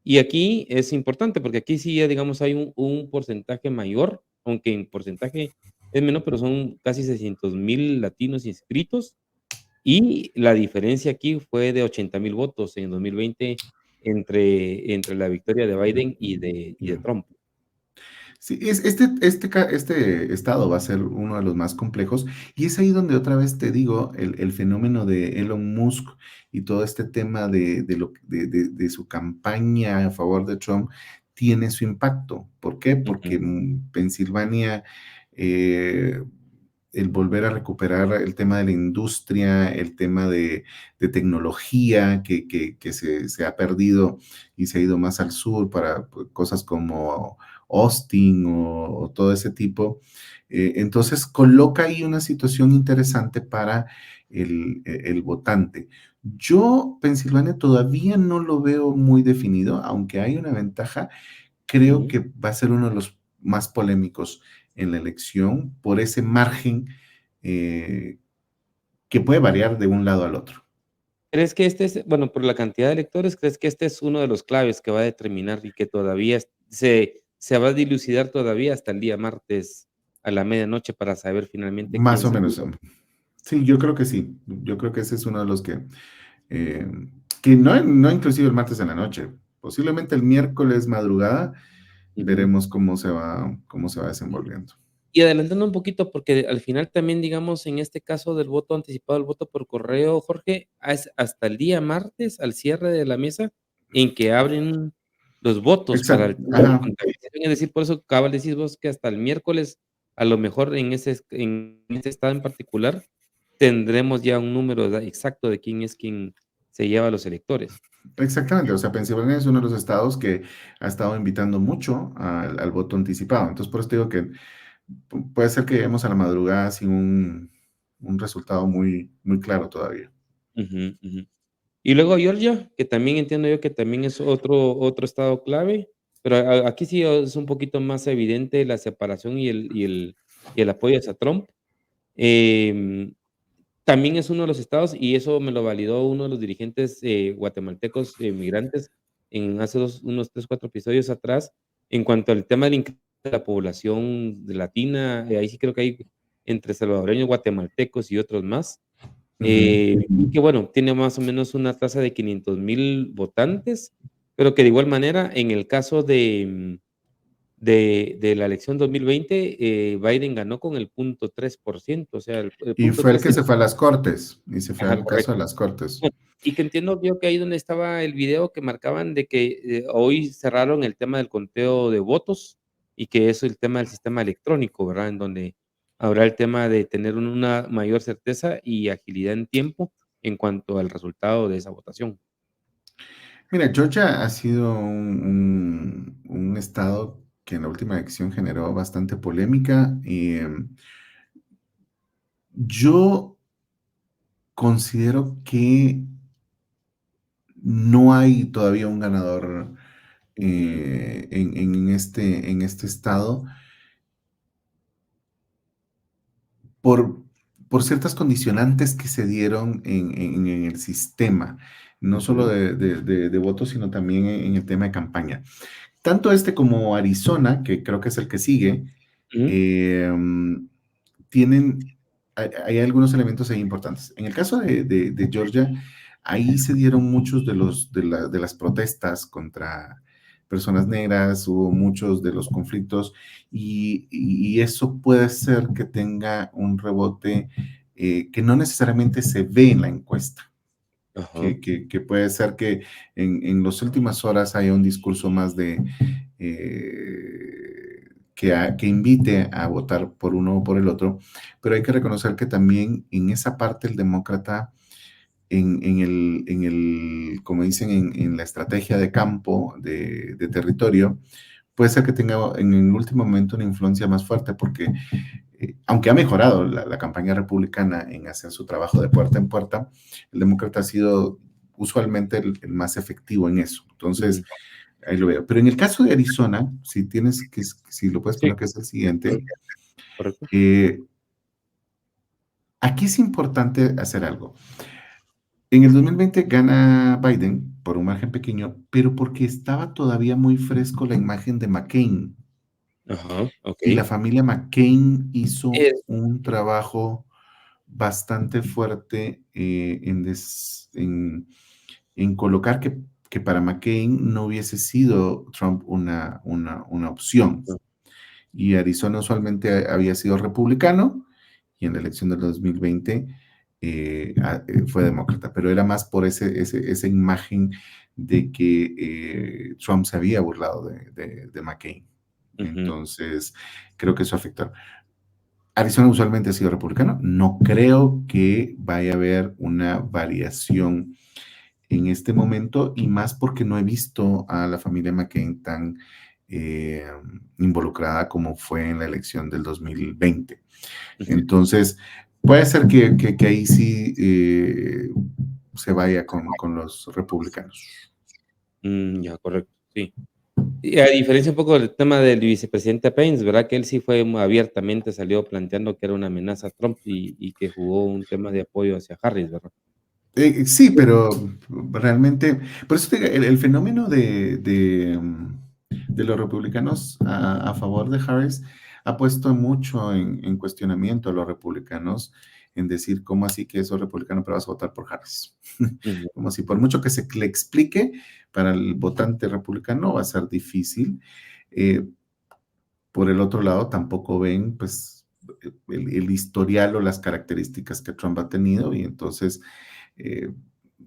Y aquí es importante porque aquí sí ya digamos hay un porcentaje mayor, aunque en porcentaje es menor, pero son casi 600,000 latinos inscritos y la diferencia aquí fue de 80,000 votos en 2020 entre la victoria de Biden y de Trump. Sí, este estado va a ser uno de los más complejos y es ahí donde otra vez te digo el fenómeno de Elon Musk y todo este tema de su campaña a favor de Trump tiene su impacto. ¿Por qué? Porque en Pensilvania el volver a recuperar el tema de la industria, el tema de tecnología que se ha perdido y se ha ido más al sur para cosas como Austin o todo ese tipo. Entonces coloca ahí una situación interesante para el votante. Yo, Pensilvania, todavía no lo veo muy definido, aunque hay una ventaja, creo que va a ser uno de los más polémicos en la elección por ese margen que puede variar de un lado al otro. ¿Crees que bueno, por la cantidad de electores, crees que este es uno de los claves que va a determinar y que todavía se va a dilucidar todavía hasta el día martes a la medianoche para saber finalmente quién Más o se menos. Sí, yo creo que sí. Yo creo que ese es uno de los que no inclusive el martes en la noche, posiblemente el miércoles madrugada, veremos cómo se va desenvolviendo. Y adelantando un poquito, porque al final también, digamos, en este caso del voto anticipado, el voto por correo, Jorge, es hasta el día martes, al cierre de la mesa, en que abren los votos para el es decir, por eso cabal decís vos que hasta el miércoles, a lo mejor en ese estado en particular, tendremos ya un número exacto de quién es quien se lleva a los electores. Exactamente, o sea, Pensilvania es uno de los estados que ha estado invitando mucho al voto anticipado. Entonces, por eso te digo que puede ser que lleguemos a la madrugada sin un resultado muy, muy claro todavía. Y luego Georgia, que también entiendo yo que también es otro estado clave, pero aquí sí es un poquito más evidente la separación y el apoyo hacia Trump. También es uno de los estados, y eso me lo validó uno de los dirigentes guatemaltecos migrantes hace unos 3, 4 episodios atrás, en cuanto al tema de la población latina, ahí sí creo que hay entre salvadoreños, guatemaltecos y otros más, que bueno, tiene más o menos una tasa de 500,000 votantes, pero que de igual manera, en el caso de la elección 2020, Biden ganó con el 0.3%, o sea, y fue el que se fue a las cortes, y se fue al caso de las cortes. Y que entiendo yo que ahí donde estaba el video que marcaban de que, hoy cerraron el tema del conteo de votos y que eso el tema del sistema electrónico, ¿verdad? En donde habrá el tema de tener una mayor certeza y agilidad en tiempo en cuanto al resultado de esa votación. Mira, Georgia ha sido un estado que en la última elección generó bastante polémica y yo considero que no hay todavía un ganador Ujú. en este estado por, por ciertas condicionantes que se dieron en el sistema, no solo Ujú. de votos, sino también en el tema de campaña. Tanto este como Arizona, que creo que es el que sigue, Ujú. tienen, hay algunos elementos ahí importantes. En el caso de Georgia, ahí se dieron muchos de las protestas contra personas negras, hubo muchos de los conflictos y eso puede ser que tenga un rebote que no necesariamente se ve en la encuesta. Ajá. Que puede ser que en las últimas horas haya un discurso más de que invite a votar por uno o por el otro, pero hay que reconocer que también en esa parte el demócrata, como dicen, en la estrategia de campo, de territorio, puede ser que tenga en el último momento una influencia más fuerte porque aunque ha mejorado la campaña republicana en hacer su trabajo de puerta en puerta, el demócrata ha sido usualmente el más efectivo en eso. Entonces, Ujú. ahí lo veo. Pero en el caso de Arizona, si lo puedes Sí, poner que es el siguiente, correcto. eh, aquí es importante hacer algo. En el 2020 gana Biden por un margen pequeño, pero porque estaba todavía muy fresco la imagen de McCain. Ajá, Y la okey. familia McCain hizo Es un trabajo bastante fuerte en colocar que para McCain no hubiese sido Trump una opción. Y Arizona usualmente había sido republicano y en la elección del 2020 fue demócrata, pero era más por esa imagen de que Trump se había burlado de McCain. Ujú. Entonces, creo que eso afectó. Arizona usualmente ha sido republicano. No creo que vaya a haber una variación en este momento y más porque no he visto a la familia McCain tan eh, involucrada como fue en la elección del 2020. Ujú. Entonces, puede ser que ahí sí se vaya con los republicanos. Ya, correcto, sí. Y a diferencia un poco del tema del vicepresidente Pence, ¿verdad? Que él sí fue abiertamente salió planteando que era una amenaza a Trump y que jugó un tema de apoyo hacia Harris, ¿verdad? Sí, pero realmente, por eso te digo, el fenómeno de los republicanos a favor de Harris ha puesto mucho en cuestionamiento a los republicanos en decir, ¿cómo así que esos republicanos pero vas a votar por Harris? Ujú. Como si por mucho que se le explique, para el votante republicano va a ser difícil. Eh, por el otro lado, tampoco ven pues el historial o las características que Trump ha tenido y entonces eh,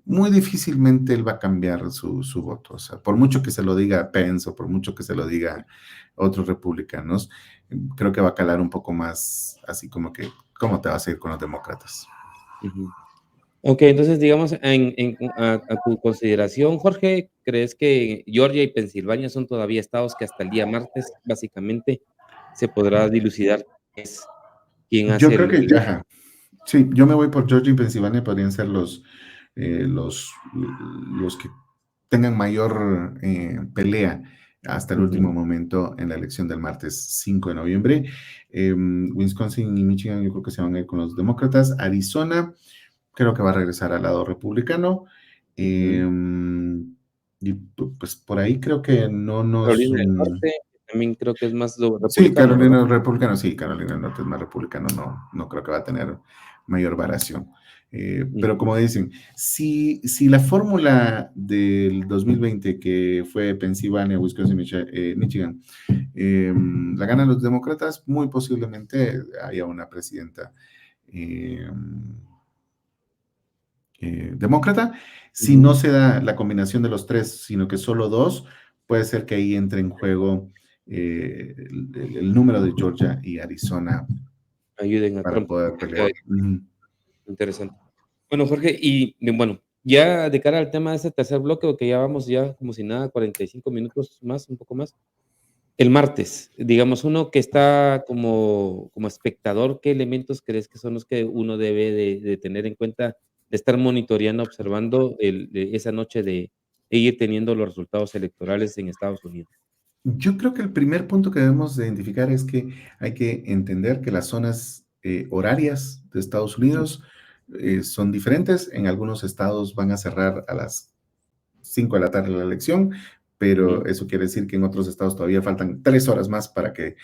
muy difícilmente él va a cambiar su voto. O sea, por mucho que se lo diga Pence o por mucho que se lo diga otros republicanos, creo que va a calar un poco más así como que, ¿cómo te vas a ir con los demócratas? Ujú. Okey, entonces, digamos, a tu consideración, Jorge, ¿crees que Georgia y Pensilvania son todavía estados que hasta el día martes, básicamente, se podrá dilucidar es quién Yo hace creo que, el ajá, sí, yo me voy por Georgia y Pensilvania, podrían ser los que tengan mayor pelea hasta el Ujú. último momento en la elección del martes 5 de noviembre. Wisconsin y Michigan yo creo que se van a ir con los demócratas. Arizona creo que va a regresar al lado republicano. Ujú. Y pues por ahí creo que no nos... Carolina del Norte, también creo que es más Sí, republicano, ¿verdad? Carolina republicano, sí, Carolina del Norte es más republicano, no creo que va a tener mayor variación. Pero Ujú. como dicen, si la fórmula del 2020, que fue Pensilvania, Wisconsin, Michigan, la ganan los demócratas, muy posiblemente haya una presidenta eh, demócrata. Si no se da la combinación de los tres, sino que solo dos, puede ser que ahí entre en juego el número de Georgia y Arizona Ayuden a para Trump. poder pelear. Interesante. Bueno, Jorge, y bueno, ya de cara al tema de ese tercer bloque, porque ya vamos ya como si nada, 45 minutos más, un poco más. El martes, digamos, uno que está como espectador, ¿qué elementos crees que son los que uno debe de tener en cuenta, de estar monitoreando, observando esa noche de ir teniendo los resultados electorales en Estados Unidos? Yo creo que el primer punto que debemos de identificar es que hay que entender que las zonas horarias de Estados Unidos son diferentes. En algunos estados van a cerrar a las 5 de la tarde la elección, pero eso quiere decir que en otros estados todavía faltan 3 horas más para que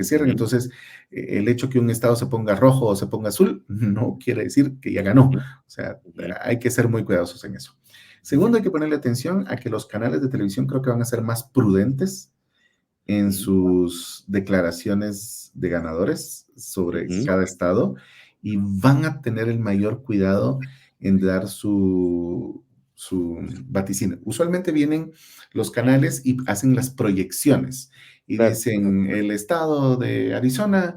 cierren. Entonces, el hecho que un estado se ponga rojo o se ponga azul no quiere decir que ya ganó. O sea, hay que ser muy cuidadosos en eso. Segundo, hay que ponerle atención a que los canales de televisión creo que van a ser más prudentes en sus declaraciones de ganadores sobre cada estado y van a tener el mayor cuidado en dar su vaticinio. Usualmente vienen los canales y hacen las proyecciones y dicen, el estado de Arizona,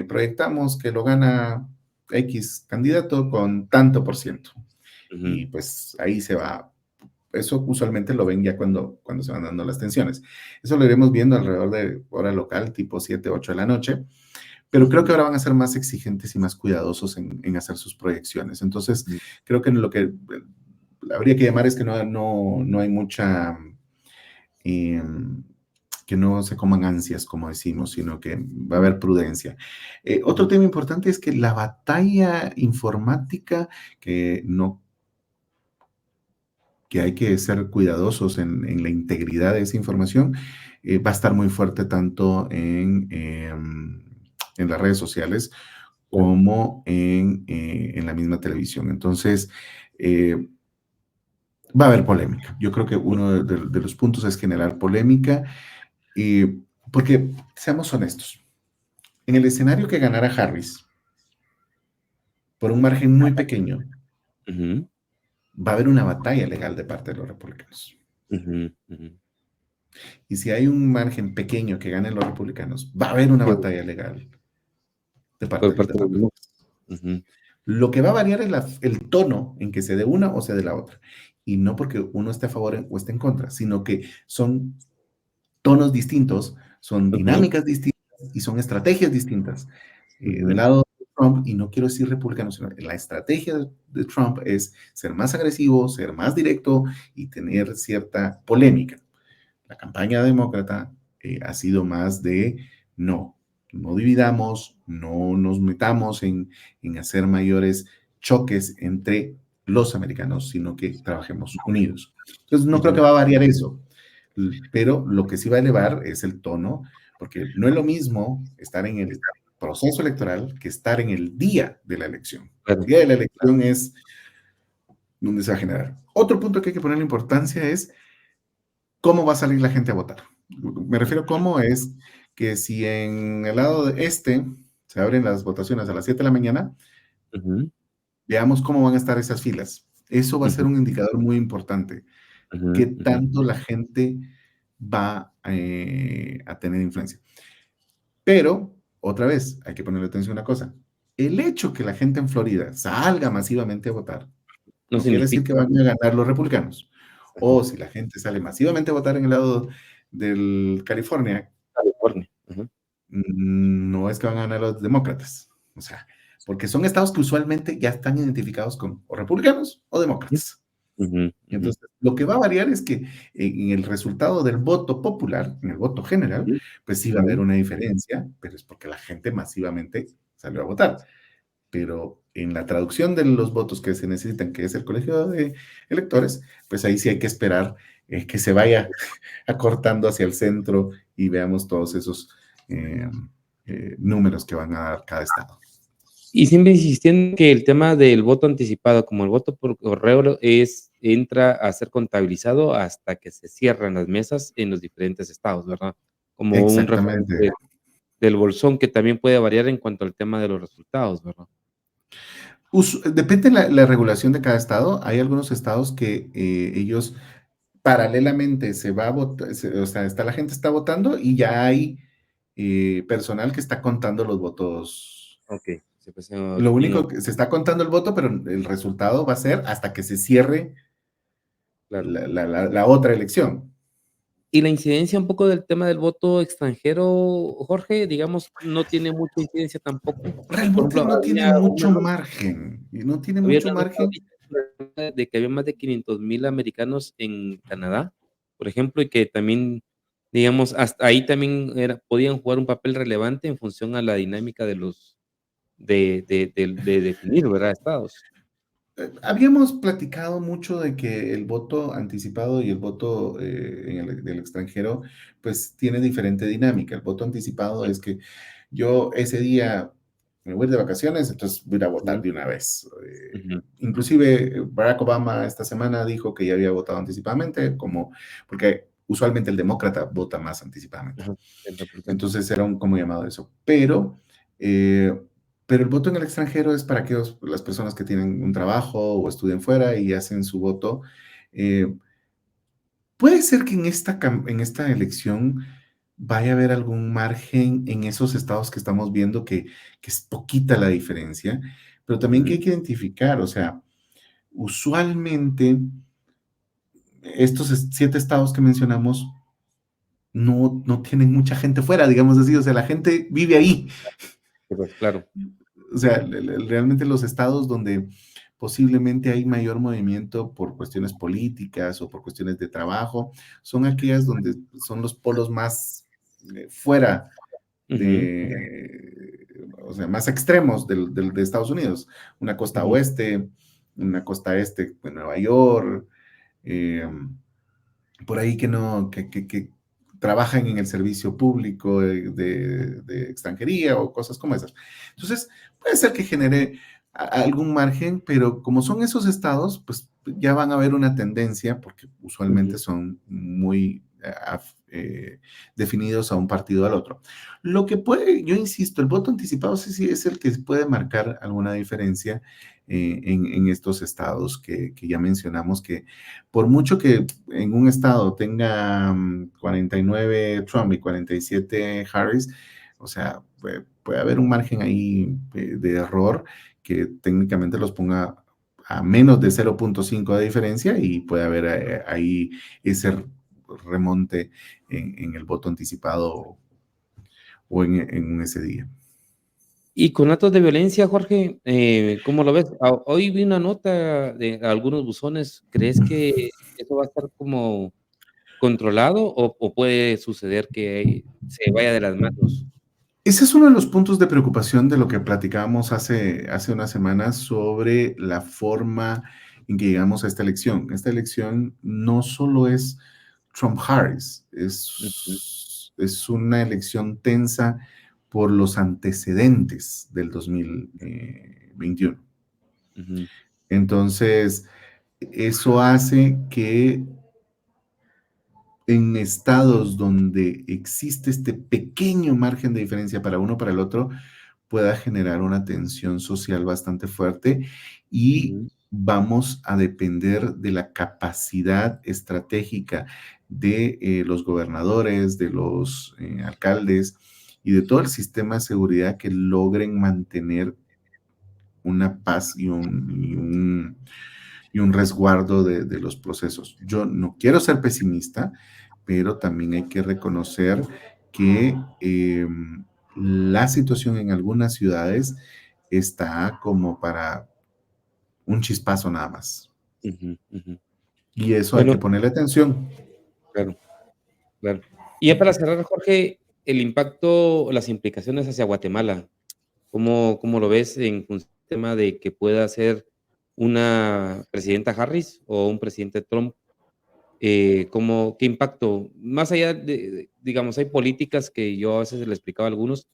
proyectamos que lo gana X candidato con tanto %. Y pues ahí se va. Eso usualmente lo ven ya cuando se van dando las tensiones. Eso lo iremos viendo alrededor de hora local, tipo 7, 8 de la noche. Pero creo que ahora van a ser más exigentes y más cuidadosos en hacer sus proyecciones. Entonces, creo que lo que habría que llamar es que no hay mucha... que no se coman ansias, como decimos, sino que va a haber prudencia. Otro tema importante es que la batalla informática, que hay que ser cuidadosos en la integridad de esa información, va a estar muy fuerte tanto en las redes sociales como en la misma televisión. Entonces, va a haber polémica. Yo creo que uno de los puntos es generar polémica, porque, seamos honestos, en el escenario que ganara Harris, por un margen muy pequeño, va a haber una batalla legal de parte de los republicanos. Y si hay un margen pequeño que ganen los republicanos, va a haber una batalla legal de parte de los demócratas. Lo que va a variar es el tono en que se dé una o se dé la otra. Y no porque uno esté a favor o esté en contra, sino que son tonos distintos, son dinámicas distintas y son estrategias distintas. Del lado de Trump, y no quiero decir republicano, sino la estrategia de Trump es ser más agresivo, ser más directo y tener cierta polémica. La campaña demócrata ha sido más de no dividamos, no nos metamos en hacer mayores choques entre los americanos, sino que trabajemos unidos. Entonces, no creo que va a variar eso, pero lo que sí va a elevar es el tono, porque no es lo mismo estar en el proceso electoral que estar en el día de la elección. El día de la elección es donde se va a generar. Otro punto que hay que ponerle importancia es cómo va a salir la gente a votar. Me refiero a cómo es que si en el lado este se abren las votaciones a las 7 de la mañana, veamos cómo van a estar esas filas. Eso va a ser un indicador muy importante. ¿Qué tanto la gente va a tener influencia? Pero, otra vez, hay que ponerle atención a una cosa. El hecho que la gente en Florida salga masivamente a votar no quiere decir que van a ganar los republicanos. O si la gente sale masivamente a votar en el lado del California, no es que van a ganar los demócratas. O sea, porque son estados que usualmente ya están identificados con o republicanos o demócratas. Entonces, lo que va a variar es que en el resultado del voto popular, en el voto general, pues sí va a haber una diferencia, pero es porque la gente masivamente salió a votar. Pero en la traducción de los votos que se necesitan, que es el colegio de electores, pues ahí sí hay que esperar que se vaya acortando hacia el centro y veamos todos esos números que van a dar cada estado. Y siempre insistiendo que el tema del voto anticipado, como el voto por correo, entra a ser contabilizado hasta que se cierran las mesas en los diferentes estados, ¿verdad? Como un referente del bolsón que también puede variar en cuanto al tema de los resultados, ¿verdad? Depende de la regulación de cada estado. Hay algunos estados que ellos paralelamente se va a votar, o sea, la gente está votando y ya hay personal que está contando los votos. Ok. Pues, Lo único que se está contando el voto, pero el resultado va a ser hasta que se cierre claro. la otra elección. Y la incidencia un poco del tema del voto extranjero, Jorge, digamos, no tiene mucha incidencia tampoco. Realmente Por ejemplo, no tiene había mucho una margen. Y no tiene había mucho una nota margen. ahorita de que había más de 500,000 americanos en Canadá, por ejemplo, y que también, digamos, hasta ahí también podían jugar un papel relevante en función a la dinámica de los de definir, ¿verdad?, estados. Habíamos platicado mucho de que el voto anticipado y el voto del extranjero, pues tiene diferente dinámica. El voto anticipado es que yo ese día me voy de vacaciones, entonces voy a ir a votar de una vez. Inclusive Barack Obama esta semana dijo que ya había votado anticipadamente, porque usualmente el demócrata vota más anticipadamente. Entonces era un como llamado eso. Pero el voto en el extranjero es para las personas que tienen un trabajo o estudian fuera y hacen su voto. Puede ser que en esta elección vaya a haber algún margen en esos estados que estamos viendo que es poquita la diferencia, pero también que hay que identificar, o sea, usualmente estos 7 estados que mencionamos no tienen mucha gente fuera, digamos así, o sea, la gente vive ahí. Pues claro. O sea, realmente los estados donde posiblemente hay mayor movimiento por cuestiones políticas o por cuestiones de trabajo, son aquellas donde son los polos más fuera o sea, más extremos de Estados Unidos. Una costa oeste, una costa este, pues, Nueva York, por ahí que trabajan en el servicio público de extranjería o cosas como esas. Entonces, puede ser que genere algún margen, pero como son esos estados, pues ya van a ver una tendencia, porque usualmente son muy definidos a un partido al otro. Lo que yo insisto, el voto anticipado sí es el que puede marcar alguna diferencia en estos estados que ya mencionamos, que por mucho que en un estado tenga 49 Trump y 47 Harris, o sea, puede haber un margen ahí de error que técnicamente los ponga a menos de 0.5 de diferencia y puede haber ahí ese remonte en el voto anticipado o en ese día. Y con actos de violencia, Jorge, ¿cómo lo ves? Hoy vi una nota de algunos buzones, ¿crees que eso va a estar como controlado o puede suceder que se vaya de las manos? Ese es uno de los puntos de preocupación de lo que platicábamos hace unas semanas sobre la forma en que llegamos a esta elección. Esta elección no solo es Trump-Harris, es una elección tensa por los antecedentes del 2021. Entonces, eso hace que en estados donde existe este pequeño margen de diferencia para uno para el otro, pueda generar una tensión social bastante fuerte y vamos a depender de la capacidad estratégica de los gobernadores, de los alcaldes y de todo el sistema de seguridad que logren mantener una paz y un resguardo de los procesos. Yo no quiero ser pesimista, pero también hay que reconocer que la situación en algunas ciudades está como para un chispazo nada más. Y eso hay que ponerle atención. Claro, claro. Y ya para cerrar, Jorge, el impacto, las implicaciones hacia Guatemala, ¿cómo lo ves en un tema de que pueda ser una presidenta Harris o un presidente Trump? ¿Qué impacto? Más allá digamos, hay políticas que yo a veces le explicaba a algunos,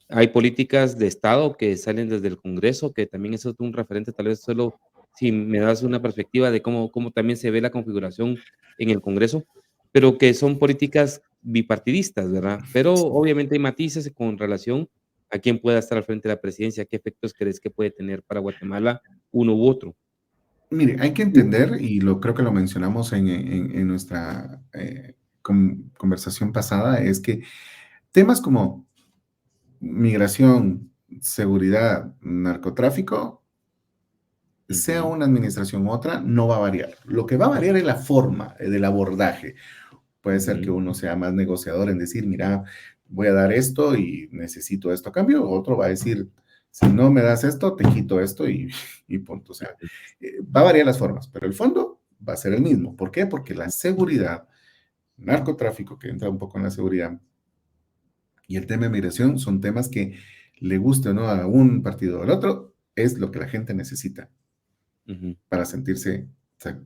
hay políticas de Estado que salen desde el Congreso, que también es un referente, tal vez solo si me das una perspectiva de cómo también se ve la configuración en el Congreso, pero que son políticas bipartidistas, ¿verdad? Pero obviamente hay matices con relación a quién pueda estar al frente de la presidencia, ¿qué efectos crees que puede tener para Guatemala uno u otro? Mire, hay que entender, y creo que lo mencionamos en nuestra conversación pasada, es que temas como migración, seguridad, narcotráfico, sea una administración u otra, no va a variar. Lo que va a variar es la forma del abordaje. Puede ser que uno sea más negociador en decir, mira, voy a dar esto y necesito esto a cambio. Otro va a decir, si no me das esto, te quito esto y punto. O sea, va a variar las formas, pero el fondo va a ser el mismo. ¿Por qué? Porque la seguridad, narcotráfico, que entra un poco en la seguridad, y el tema de migración son temas que le guste o no a un partido o al otro, es lo que la gente necesita para sentirse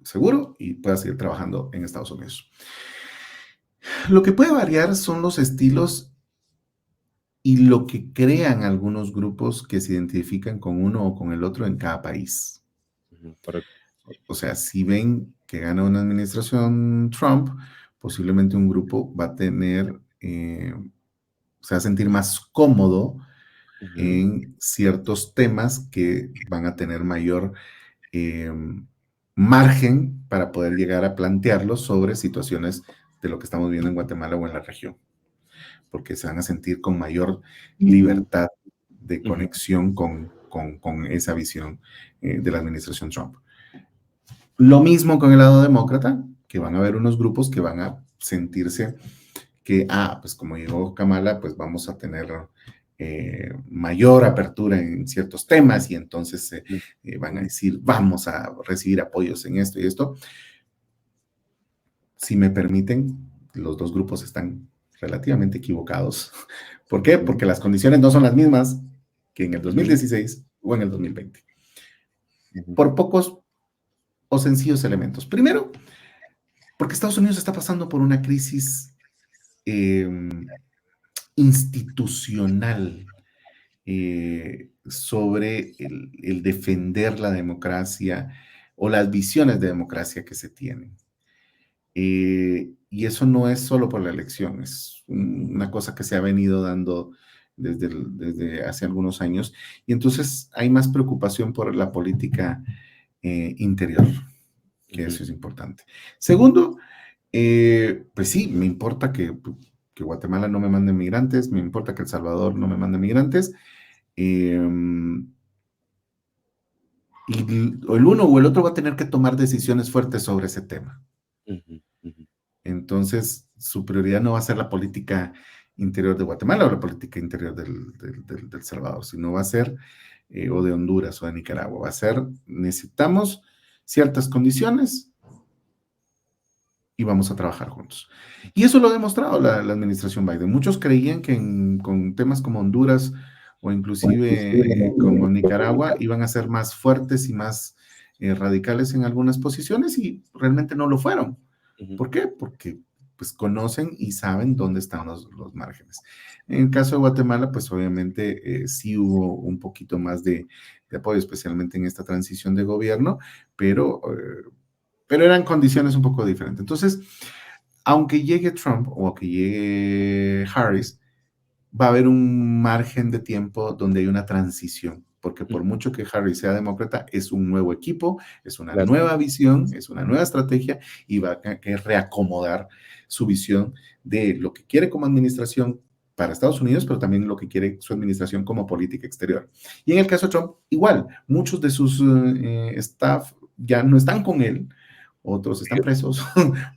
seguro y pueda seguir trabajando en Estados Unidos. Lo que puede variar son los estilos y lo que crean algunos grupos que se identifican con uno o con el otro en cada país. O sea, si ven que gana una administración Trump, posiblemente un grupo va a tener, se va a sentir más cómodo en ciertos temas que van a tener mayor margen para poder llegar a plantearlos sobre situaciones de lo que estamos viendo en Guatemala o en la región, porque se van a sentir con mayor libertad de conexión con esa visión de la administración Trump. Lo mismo con el lado demócrata, que van a haber unos grupos que van a sentirse que, pues como llegó Kamala, pues vamos a tener mayor apertura en ciertos temas y entonces van a decir, vamos a recibir apoyos en esto y esto. Si me permiten, los dos grupos están relativamente equivocados. ¿Por qué? Porque las condiciones no son las mismas que en el 2016 o en el 2020. Por pocos o sencillos elementos. Primero, porque Estados Unidos está pasando por una crisis institucional sobre el defender la democracia o las visiones de democracia que se tienen. Y eso no es solo por la elección, es una cosa que se ha venido dando desde hace algunos años. Y entonces hay más preocupación por la política interior, que eso es importante. Segundo, pues sí, me importa que Guatemala no me mande migrantes, me importa que El Salvador no me mande migrantes. Y el uno o el otro va a tener que tomar decisiones fuertes sobre ese tema. Entonces, su prioridad no va a ser la política interior de Guatemala o la política interior del Salvador, sino va a ser, o de Honduras o de Nicaragua, va a ser, necesitamos ciertas condiciones y vamos a trabajar juntos. Y eso lo ha demostrado la administración Biden. Muchos creían que con temas como Honduras o inclusive como Nicaragua iban a ser más fuertes y más radicales en algunas posiciones y realmente no lo fueron. ¿Por qué? Porque pues conocen y saben dónde están los márgenes. En el caso de Guatemala, pues obviamente sí hubo un poquito más de apoyo, especialmente en esta transición de gobierno, pero eran condiciones un poco diferentes. Entonces, aunque llegue Trump o aunque llegue Harris, va a haber un margen de tiempo donde hay una transición, porque por mucho que Harris sea demócrata, es un nuevo equipo, es una nueva visión, es una nueva estrategia y va a que reacomodar su visión de lo que quiere como administración para Estados Unidos, pero también lo que quiere su administración como política exterior. Y en el caso de Trump, igual, muchos de sus staff ya no están con él, otros están presos,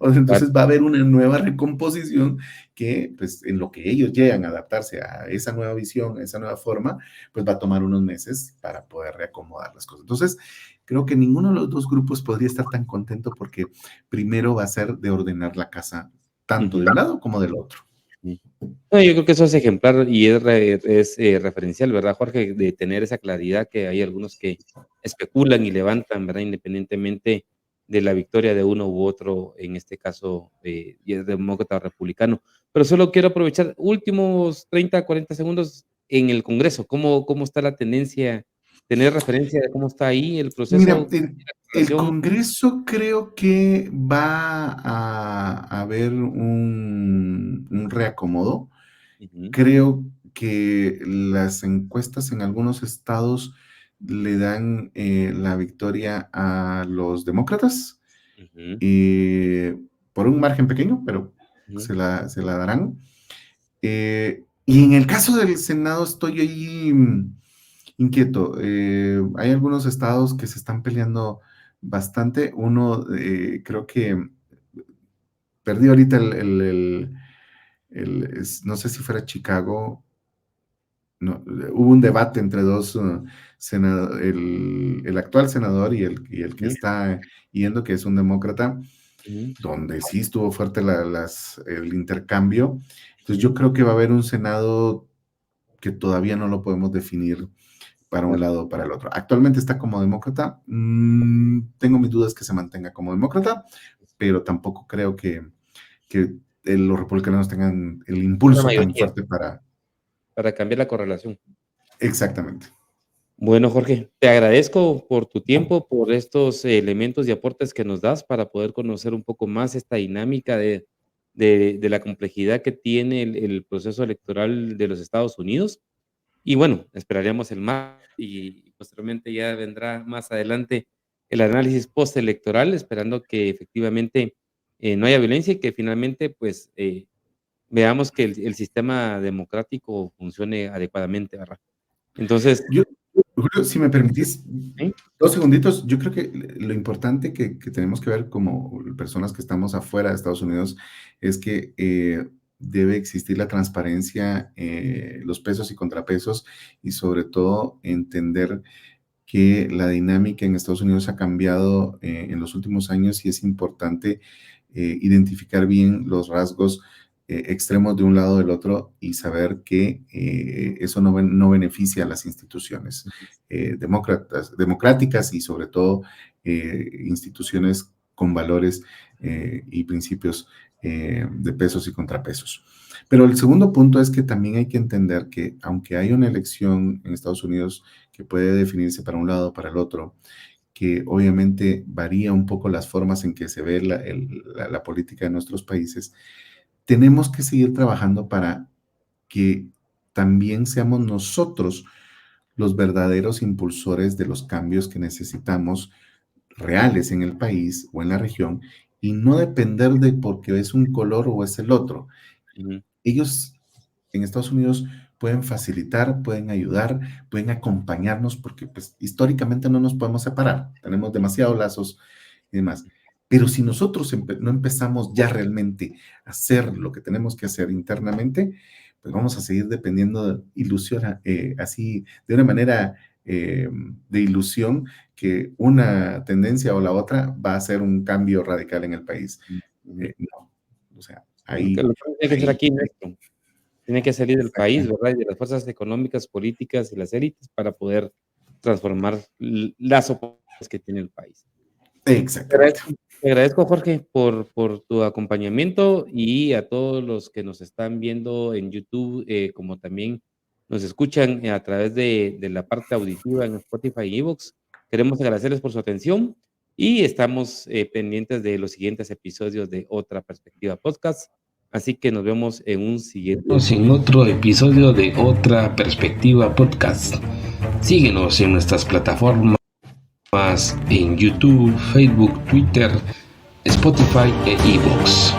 entonces va a haber una nueva recomposición que, pues, en lo que ellos llegan a adaptarse a esa nueva visión, a esa nueva forma, pues va a tomar unos meses para poder reacomodar las cosas. Entonces, creo que ninguno de los dos grupos podría estar tan contento porque primero va a ser de ordenar la casa, tanto de un lado como del otro. No, yo creo que eso es ejemplar y es referencial, ¿verdad, Jorge? De tener esa claridad que hay algunos que especulan y levantan, ¿verdad? Independientemente de la victoria de uno u otro, en este caso, demócrata o republicano. Pero solo quiero aprovechar últimos 30, 40 segundos en el Congreso. ¿Cómo está la tendencia? ¿Tener referencia de cómo está ahí el proceso? Mira, el Congreso creo que va a haber un reacomodo. Creo que las encuestas en algunos estados le dan la victoria a los demócratas por un margen pequeño, pero se la darán. Y en el caso del Senado estoy ahí inquieto. Hay algunos estados que se están peleando bastante. Uno, creo que perdí ahorita no sé si fuera Chicago. No, hubo un debate entre dos senadores, el actual senador y el que está yendo, que es un demócrata, donde sí estuvo fuerte el intercambio. Entonces yo creo que va a haber un Senado que todavía no lo podemos definir para un lado o para el otro. Actualmente está como demócrata. Tengo mis dudas que se mantenga como demócrata, pero tampoco creo que los republicanos tengan el impulso tan fuerte para cambiar la correlación. Exactamente. Bueno, Jorge, te agradezco por tu tiempo, por estos elementos y aportes que nos das para poder conocer un poco más esta dinámica de la complejidad que tiene el proceso electoral de los Estados Unidos. Y bueno, esperaríamos el martes y posteriormente ya vendrá más adelante el análisis postelectoral, esperando que efectivamente no haya violencia y que finalmente pues veamos que el sistema democrático funcione adecuadamente, ¿verdad? Entonces, Julio, si me permitís, 2 segunditos. Yo creo que lo importante que tenemos que ver como personas que estamos afuera de Estados Unidos es que debe existir la transparencia, los pesos y contrapesos, y sobre todo entender que la dinámica en Estados Unidos ha cambiado en los últimos años y es importante identificar bien los rasgos extremos de un lado o del otro y saber que eso no beneficia a las instituciones democráticas y sobre todo instituciones con valores y principios de pesos y contrapesos. Pero el segundo punto es que también hay que entender que aunque hay una elección en Estados Unidos que puede definirse para un lado o para el otro, que obviamente varía un poco las formas en que se ve la política de nuestros países, tenemos que seguir trabajando para que también seamos nosotros los verdaderos impulsores de los cambios que necesitamos reales en el país o en la región y no depender de porque es un color o es el otro. Ellos en Estados Unidos pueden facilitar, pueden ayudar, pueden acompañarnos porque pues históricamente no nos podemos separar, tenemos demasiados lazos y demás. Pero si nosotros no empezamos ya realmente a hacer lo que tenemos que hacer internamente, pues vamos a seguir dependiendo de ilusión, así de una manera de ilusión, que una tendencia o la otra va a hacer un cambio radical en el país. No, o sea, ahí... Lo que tiene que ser aquí, Néstor. Tiene que salir del país, ¿verdad? Y de las fuerzas económicas, políticas y las élites para poder transformar las oportunidades que tiene el país. Exactamente. Te agradezco, Jorge, por tu acompañamiento y a todos los que nos están viendo en YouTube, como también nos escuchan a través de la parte auditiva en Spotify y iVoox. Queremos agradecerles por su atención y estamos pendientes de los siguientes episodios de Otra Perspectiva Podcast. Así que nos vemos en otro episodio de Otra Perspectiva Podcast. Síguenos en nuestras plataformas en YouTube, Facebook, Twitter, Spotify e iVoox.